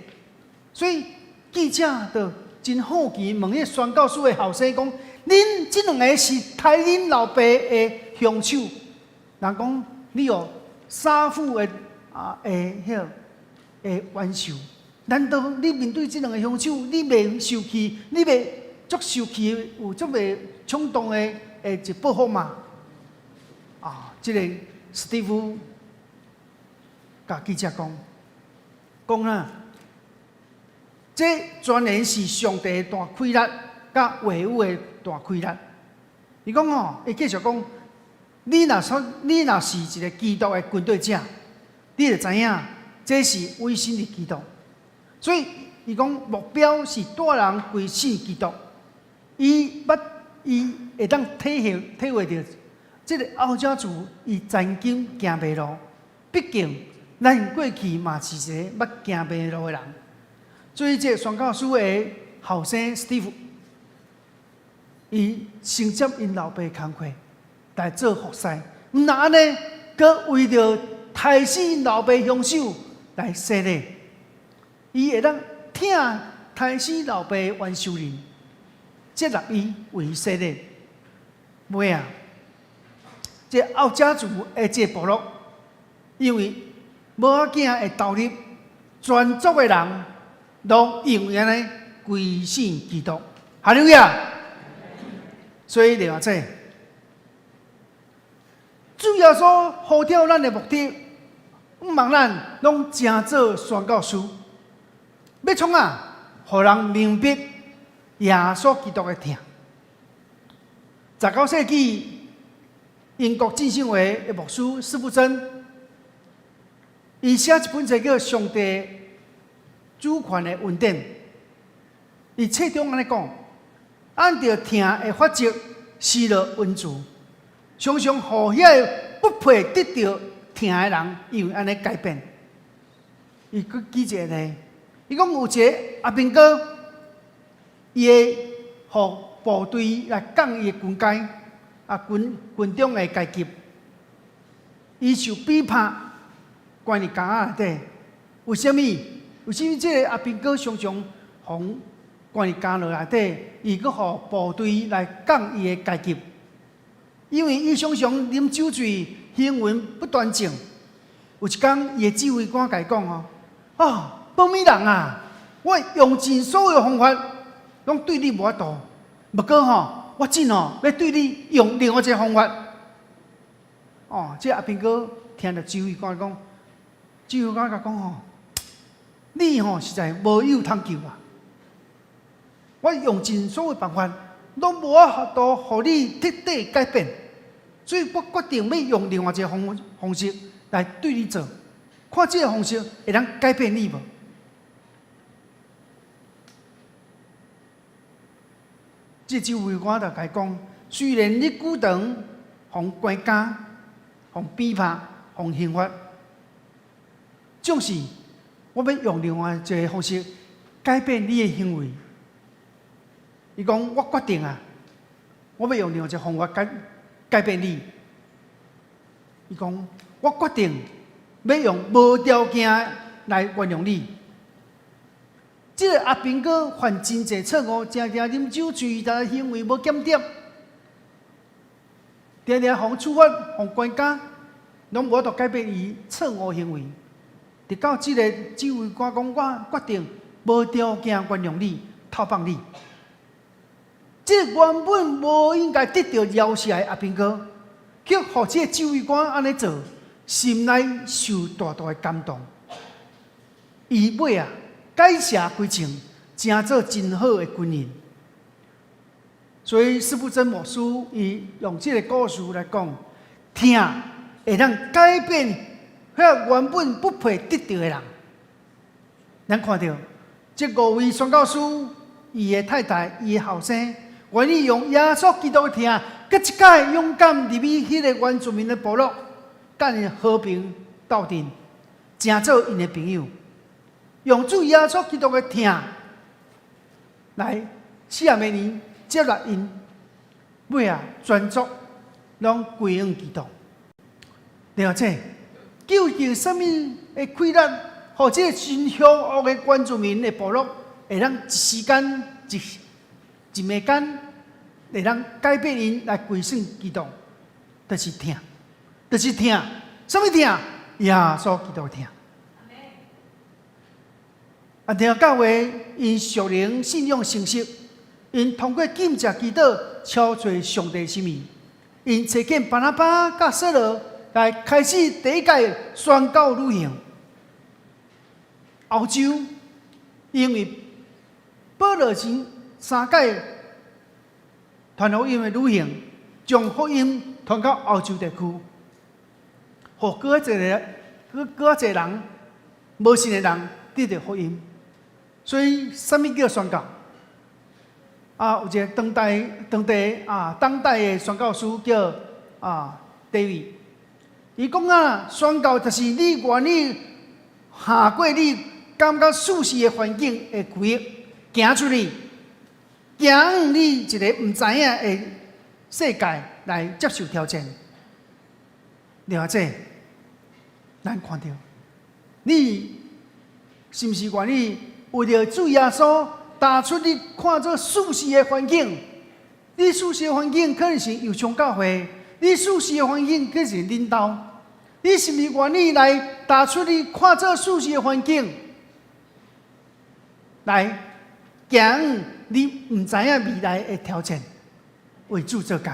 所以记者就真好奇问迄宣教师的后生讲：恁这两个是杀恁老爸的凶手？人讲你有杀父的冤仇，难道你面对这两个凶手，你袂受气？你袂足受气，有足袂冲动的？一报复嘛，这个史蒂夫甲记者讲这全然是上帝的大亏力，甲话语的大亏力。伊讲伊继续讲，你若是一个基督的军队者，你就知影这是委身的基督。所以伊讲目标是带人归信基督，伊会当体会到，这个后者族伊曾经行迷路，毕竟咱过去嘛是一个捌行迷路的人。所以这宣教师的后生史蒂夫，伊承接因老爸的工课来做服侍，毋但安尼，佮为着杀死因老爸凶手来洗礼，伊会当听杀死老爸的冤仇人，接纳伊为伊洗礼。尾啊，这后者族的这部落，因为无仔囝的投入，全族的人拢永远的归信基督。哈利路亚！所以另外这主要所呼召咱的目的，毋望咱拢真做宣教师，要创互人明白耶稣基督的疼。19世纪英国浸信会的牧师施布真，伊写一本册叫《上帝主权的恩典》。伊册中安尼讲，按照疼的法则施了恩助，常常互遐不配得到疼的人，因为安尼改变。伊佮举一个例，伊讲有一个阿兵哥，伊会互部队来讲伊的军阶，军中的阶级，伊受逼迫，关伫监仔内底。为什么？这个阿兵哥常常互关伫监牢内底，伊阁互部队来讲伊的阶级？因为伊常常啉酒醉，行为不端正。有一天，伊的指挥官甲伊讲保密人啊，我用尽所有的方法，拢对你无法度。不过我真要对你用另外一个方法。这阿兵哥听到指挥官讲，指挥官甲讲你实在无有通救啊！我用尽所有办法，拢无法度互你彻底改变，所以我决定要用另外一个方式来对你做，看这个方式会当改变你无？这指挥官就甲伊讲，虽然你久长互关监、互逼迫、互刑罚，总是我要用另外一个方式改变你的行为。伊讲我决定我要用另外一个方法改变你。伊讲我决定要用无条件来原谅你。这个阿兵哥犯真济错误，常常啉酒醉，但行为无检点，常常互处罚、互关监，拢无法度改变伊错误行为。直到这个指挥官讲，我决定无条件原谅你，投放你。这个原本无应该得到饶恕的阿兵哥，却互这个指挥官安尼做，心内受大大的感动。伊尾改写规程，成做真好的军人。所以司布真牧师伊用这个故事来讲，听会让改变遐原本不配得到的人。咱看到这5位宣教师，伊的太太、伊的后生，愿意用耶稣基督的听，搁一届勇敢入去迄个原住民的部落，甲因和平斗阵，成做因的朋友。用主耶稣基督的听来40年接纳因，尾啊全族拢归向基督。了解究竟什么会开咱，或者真凶恶的原住民的部落，会让一时间、一暝间，会让改变因来归顺基督，就是听，就是听，什么听？耶稣基督听。啊，听教会因属灵信仰成熟，因通过禁食祈祷超出上帝心意，因找见巴拿巴甲扫罗来开始第一届宣教旅行。欧洲因为保罗前3届传福音的旅行，将福音传到欧洲地区，互更侪人无信的人得到福音。所以，什么叫宣教？有一个当代的宣教师叫David， 伊讲宣教就是你愿意下过你感觉舒适的环境的区，行出去，行你一个唔知影的世界来接受挑战。了解，咱看到你是不是愿意？为了主耶稣，踏出你看做舒适的环境。你舒适的环境可能是友商教会，你舒适的环境可能是领导。你是不是愿意来踏出你看做舒适的环境，来行你唔知影未来的挑战，为主做工？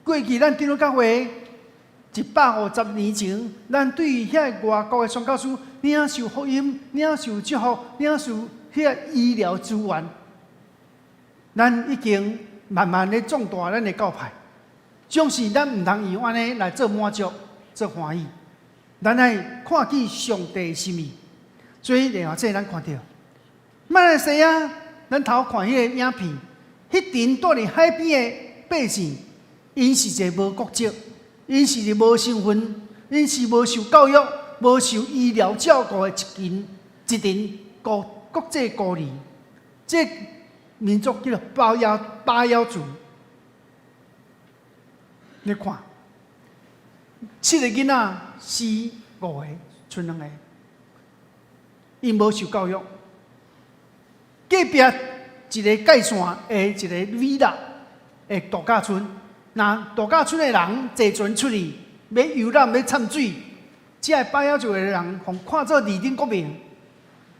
过去咱进入教会150年前，咱对于遐外国的宣教师领受福音、领受祝福、领受遐医疗资源，咱已经慢慢的壮大咱的教派。总是咱唔通用安尼来做满足、做欢喜，咱爱看见上帝的心意。所以然后这咱看到，马来西亚，咱头看迄个影片，迄阵住伫海边的百姓，因是一个无国籍。因是无身份，因是无受教育、无受医疗照顾的一群国际孤儿。这民族叫做巴腰族。你看，7个囡仔死5个，剩2个，因无受教育。隔壁一个界线的一个villa的度假村。那度假村的人坐船出去，要游览、要掺水，这巴腰族的人，互看作二等国民，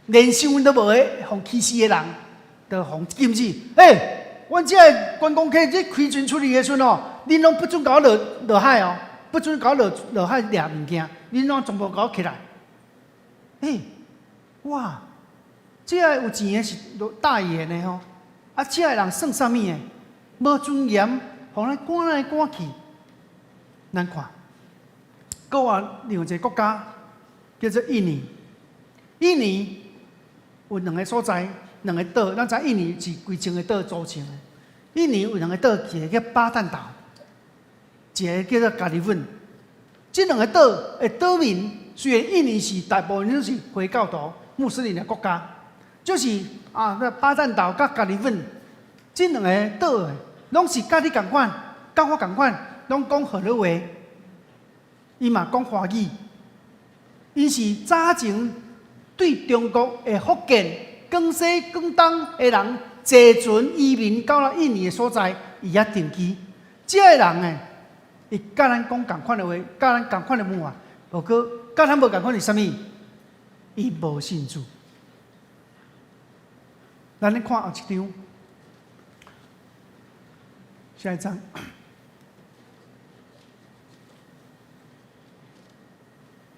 连身份都无的，互欺死的人，就互禁止。阮这观光客这开船出去的时阵恁拢不准甲我落海哦，不准甲我落海掠物件，恁拢全部甲我起来。哇，这有钱的是大爷呢吼，这人算啥物的？无尊严。互咱赶来赶去，咱看，搁有另一个国家叫做印尼。印尼有2个所在，2个岛，咱知印尼是规整个岛组成的。印尼有2个岛，一个叫巴旦岛，一个叫做加里温。这2个岛的岛民，虽然印尼是大部分都是回教徒、穆斯林的国家，就是那巴旦岛甲加里温这2个岛。拢是甲你同款，甲我同款，拢讲河洛话，伊嘛讲华语。因是早前对中国的福建、广西、广东的人坐船移民到了印尼的所在，伊遐定居。这个人呢，伊甲咱讲同款的话，甲咱同款的文化，不过甲咱无同款是啥物？伊无信主。咱咧看后一张。下一张，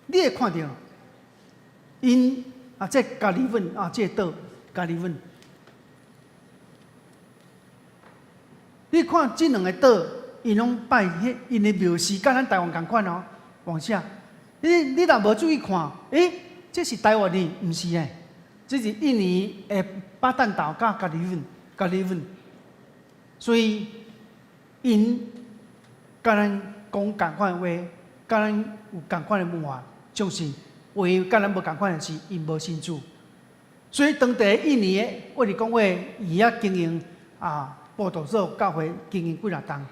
你会看到因这加利文这岛加利文，你看这两个岛，因拢拜因的庙是跟咱台湾同款哦，往下。你若无注意看，这是台湾的，唔是诶，这是印尼的巴旦岛加加利文，所以因跟咱讲同款的话，跟咱有同款的文化，就是唯跟咱无同款的是因无信主，所以当地印尼的我哋讲话，伊遐经营报道所教会经营几若档。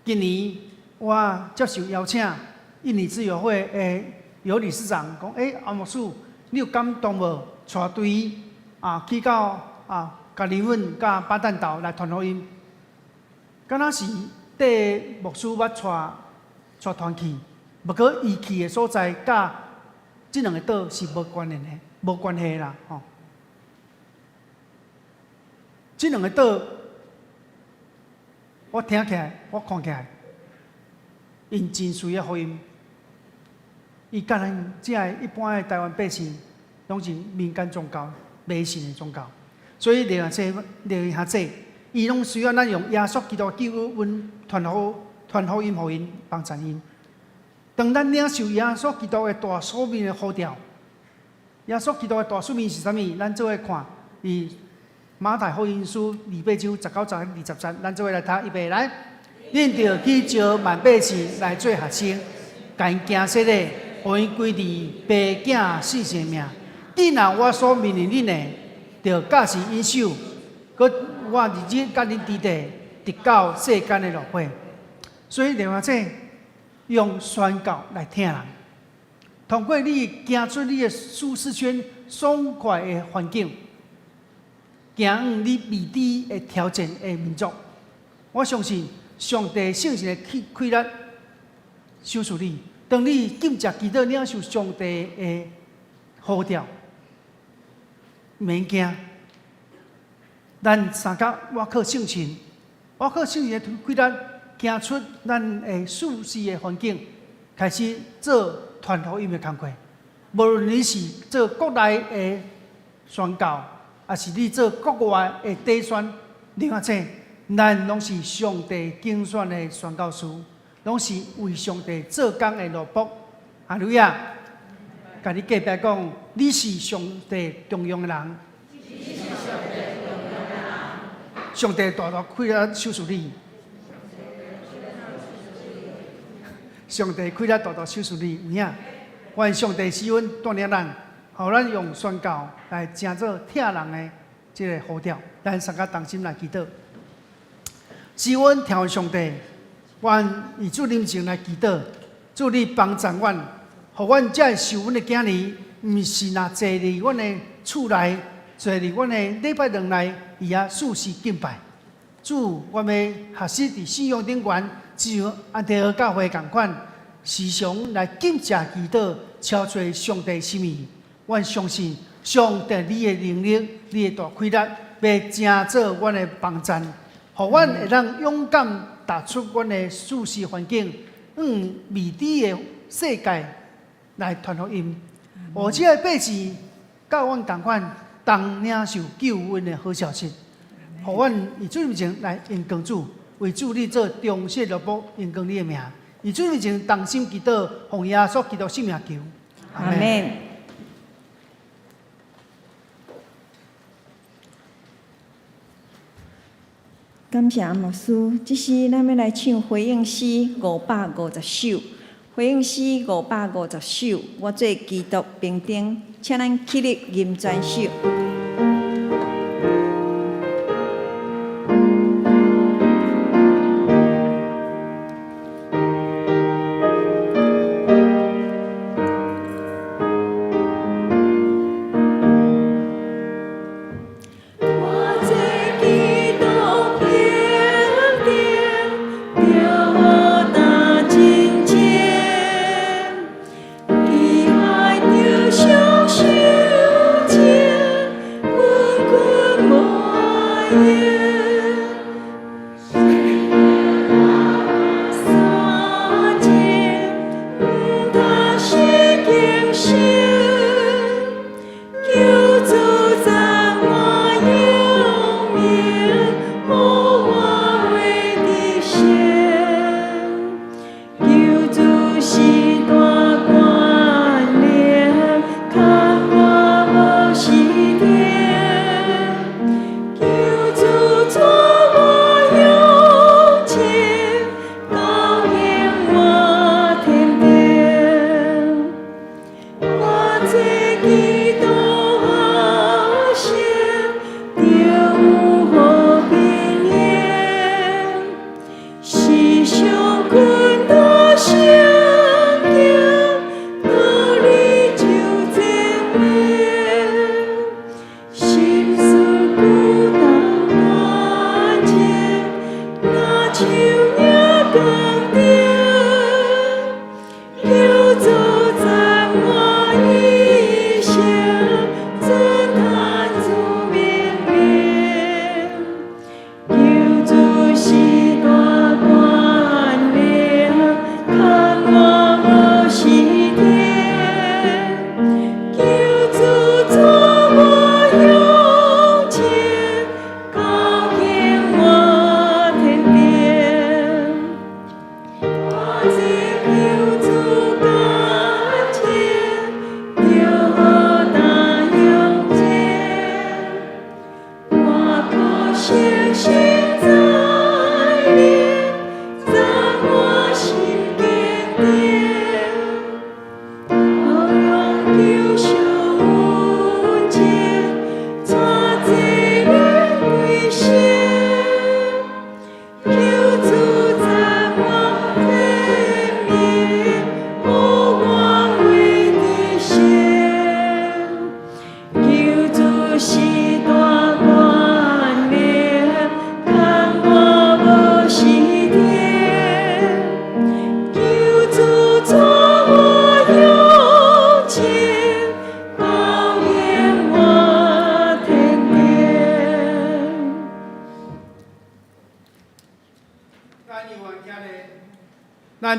今年我接受邀请。印尼自由会的尤理事长讲：阿牧师，你有感动无？带队去到加利文甲巴旦岛来传福音。敢若是缀牧师捌带团去，不过伊去的所在甲这两个岛是无关联的，无关系啦吼。这两个岛，我听起来，我看起来，因真需要福音。伊甲咱即个一般的台湾百姓，拢是民间宗教、迷信的宗教，所以连下这，伊拢需要咱用耶稣基督救恩传福音，互因帮助因。当咱领受耶稣基督的大使命的呼召，耶稣基督的大使命是啥物？咱做伙看，伊马太福音书28章19节20节，咱做伙来读，预备来，恁着去招万百姓来做学生，甲因行说的。互因规治爸囝四生命，既然我所命令恁的，着教是因手，佮我日子甲恁伫地，直到世间的落花。所以另外这用宣告来听人，通过你行出你的舒适圈、爽快的环境，行往你未知的挑战的民族。我相信上帝圣神的开力收束你。当你紧接祈祷领受上帝的呼召，免惊。咱三甲我靠圣神，我靠圣神的开力，行出咱的舒适的环境，开始做传福音的工作。无论你是做国内的宣教，还是你做国外的底宣，另外这，咱拢是上帝竞选的宣教师。拢是为上帝做工的奴仆，哈利路亚！甲你隔壁讲，你是上帝重用的人，上帝大大开了收束你，上帝开了大大收束你，有影？愿上帝赐恩锻炼咱，互咱用宣教来成做疼人的这个呼召，咱三个同心来祈祷，赐恩听上帝。愿以主灵性来祈祷，主你帮助阮，互阮这受阮的囝儿，毋是若坐伫阮的厝内，坐伫阮的礼拜堂内，伊也事事敬拜。主，我们学习伫信仰顶悬，只有安提阿教会同款，时常来谨谢祈祷，超出上帝心意。阮相信上帝你的能力，你的大开力，要成做阮的帮助，互阮会当勇敢。踏出阮的舒适环境，未知的世界来传福音。而且百姓甲阮同款，同领受救恩的好消息。互阮以主面前来应光主，为主你做忠实奴仆，应光你的名。以主面前同心祈祷，奉耶稣基督圣名求。阿门。感谢阿牧师，这是咱要来唱回应诗550首，回应诗550首，我做基督兵丁，请咱起立吟全首。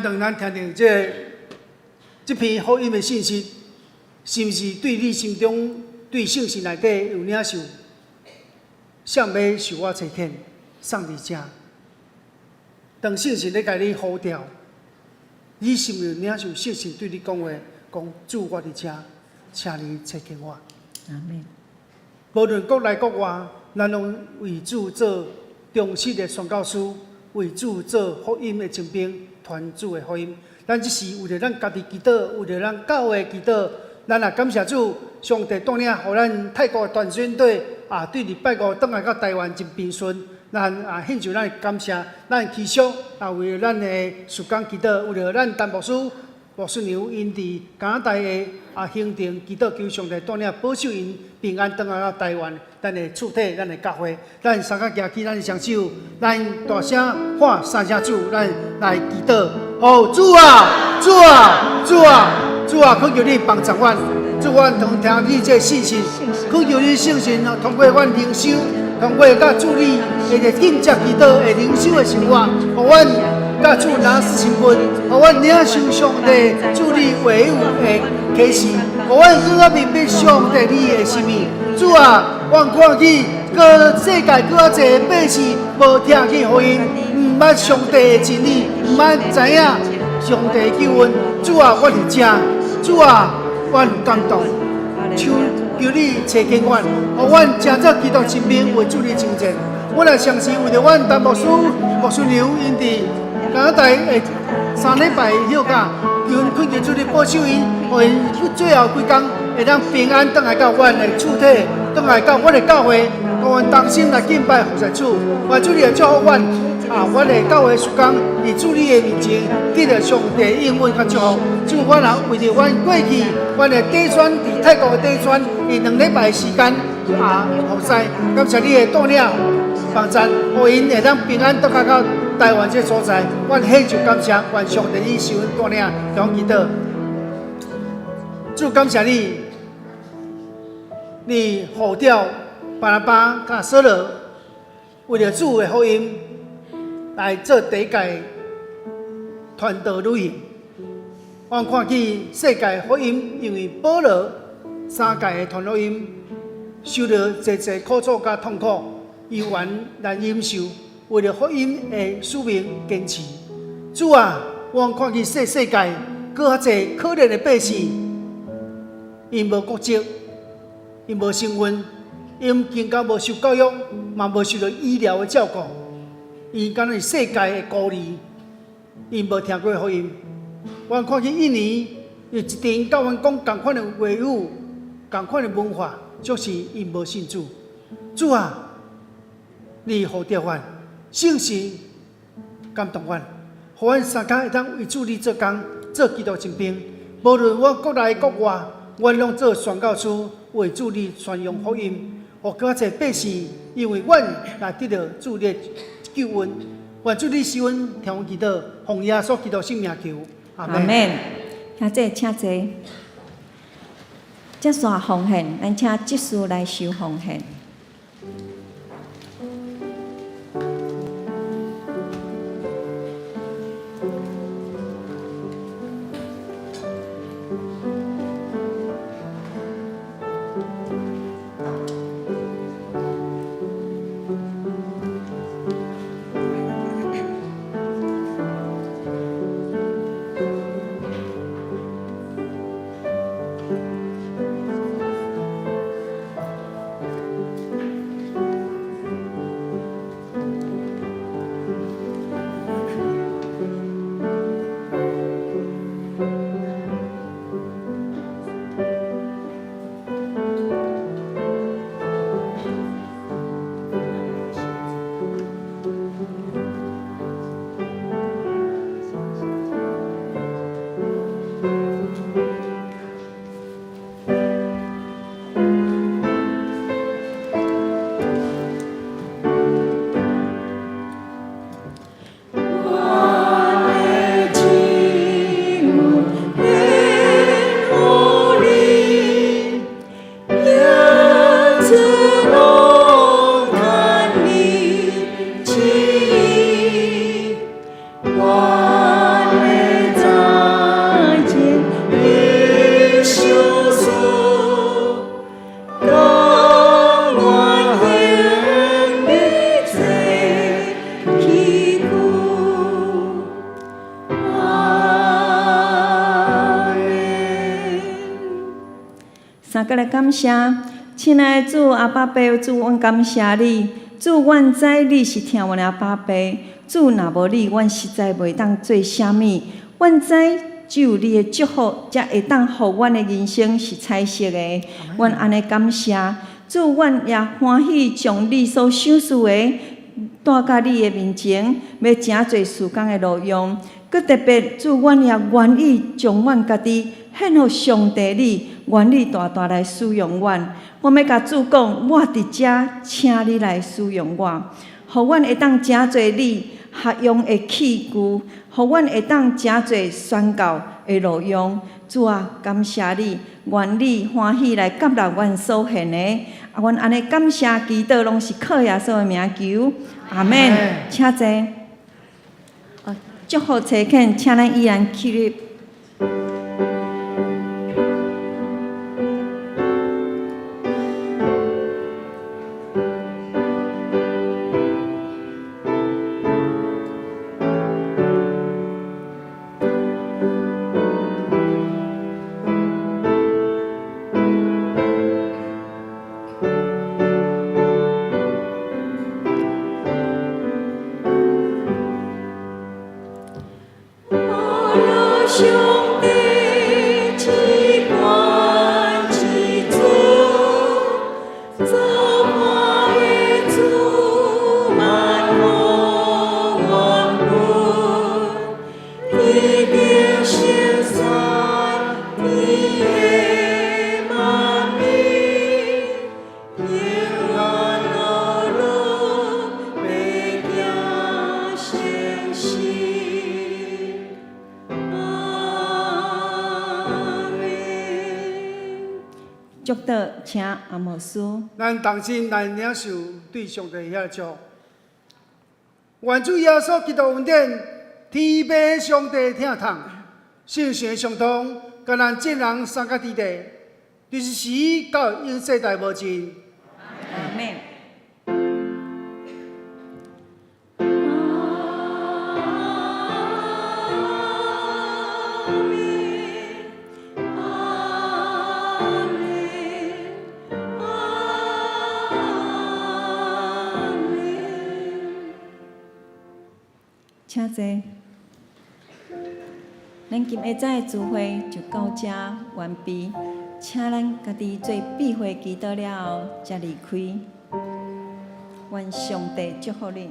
当咱听到这篇福音的信息，是毋是对你心中对圣神内底有领受？想要受我差遣送你遮？当圣神咧甲你呼召，你是毋是领受圣神对你讲话？讲主我伫遮，请你差遣我。阿门。无论国内国外，咱拢为主做忠实的宣教师，为主做福音的精兵，传主的福音。咱只是为着咱家己祈祷，为着咱教会祈祷。咱也感谢主，上帝带领，互咱泰国团宣队对礼拜五倒来到台湾真平顺。咱献上咱的感谢，咱的祈祷为着咱的事工祈祷，为着咱陈牧师、牧师娘因伫加拿大的行程祈祷，求上帝带领保守因平安倒来到台湾，咱的厝体，咱的教会，咱三脚举起，咱的双手，咱大声喊三声主，咱来祈祷。主啊，主啊，主啊，主啊，恳求你帮助阮，主阮同听你这信息，恳求你圣神通过阮灵修，通过甲主你会着紧接祈祷的灵修的生活，互阮甲主拿事情分，互阮领受上帝主你话语的启示，互阮更加明白上帝你的心意。主啊，阮看见个世界更较侪百姓无听见福音。毋捌上帝的真理，毋捌知影上帝的救恩。主啊，我伫遮，主啊，我有感动，求你找见阮，互阮真正基督真面为主你征战。我也相信为着阮陈牧师、牧师娘因伫加拿大的3礼拜休假，求恳求主你保守因，互因最后几工会当平安倒来到阮的厝体，倒来到阮的教会，互阮同心来敬拜服侍主。愿主你来祝福阮。阮的教会事工，伫主你的面前，得到上帝应允甲祝福。主，我也为着阮过去，阮的短宣伫泰国的短宣，以2礼拜的时间服侍，感谢你的带领帮助，互因会当平安倒到台湾这所在。阮献上感谢，愿上帝你受恩带领，向祈祷。主，感谢你，你呼召巴拿巴甲扫罗，为着主的福音。来做第一届传道旅行，我看见世界福音，因为保罗3届的传福音，受到侪苦楚甲痛苦，伊愿来忍受，为了福音的使命坚持。主啊，我看见世界搁较侪可怜的百姓，因无国籍，因无身份，因更加无受教育，嘛无受到医疗的照顾。因敢若是世界的孤儿，因无听过福音。我看见印尼有一群甲阮讲同款的话语、同款的文化，就是因无信主。主啊，你呼召阮，圣神感动阮，互阮三脚会当为主你做工，做基督精兵。无论我国内国外，阮拢做宣教师，为主你宣扬福音，互较侪百姓因为阮来得到主你救恩，愿主你施恩，听阮祈祷，奉耶稣基督圣名求，阿门。兄弟，请坐。接续奉献，咱请执事来收奉献。三个来感谢，亲爱的主阿爸爸，主阮感谢你，主阮知你是听阮阿爸爸，主若无你，阮实在袂当做啥物。阮知只有你的祝福，才会当互阮的人生是彩色的。阮安尼感谢，主阮也欢喜将你所想事的带到你的面前，要诚侪时间的路用。佮特别，主阮也愿意将阮家己献互上帝你，愿你大大来使用阮。阮要甲主讲，我伫遮，请你来使用我，互阮会当诚侪你学用的器具，互阮会当诚侪宣教的路用。主啊，感谢你，愿你欢喜来接纳阮所献的。阮安尼感谢祈祷，拢是靠耶稣的名求，阿门。请坐。祝福齐恳，请咱依然起立。兄弟只管记住，造化的主万福万福，地平心酸，地的万民，平安乐乐，每行先行。祝祷，请阿牧师。咱同心来领受对上帝遐祝。愿主耶稣基督恩典，天父上帝听痛，圣神相通，甲咱众人三甲地地，就是时到永世代无尽。阿门。请坐。咱今下早的聚会就到这完毕，请咱家己做闭会祈祷了后，才离开。愿上帝祝福恁。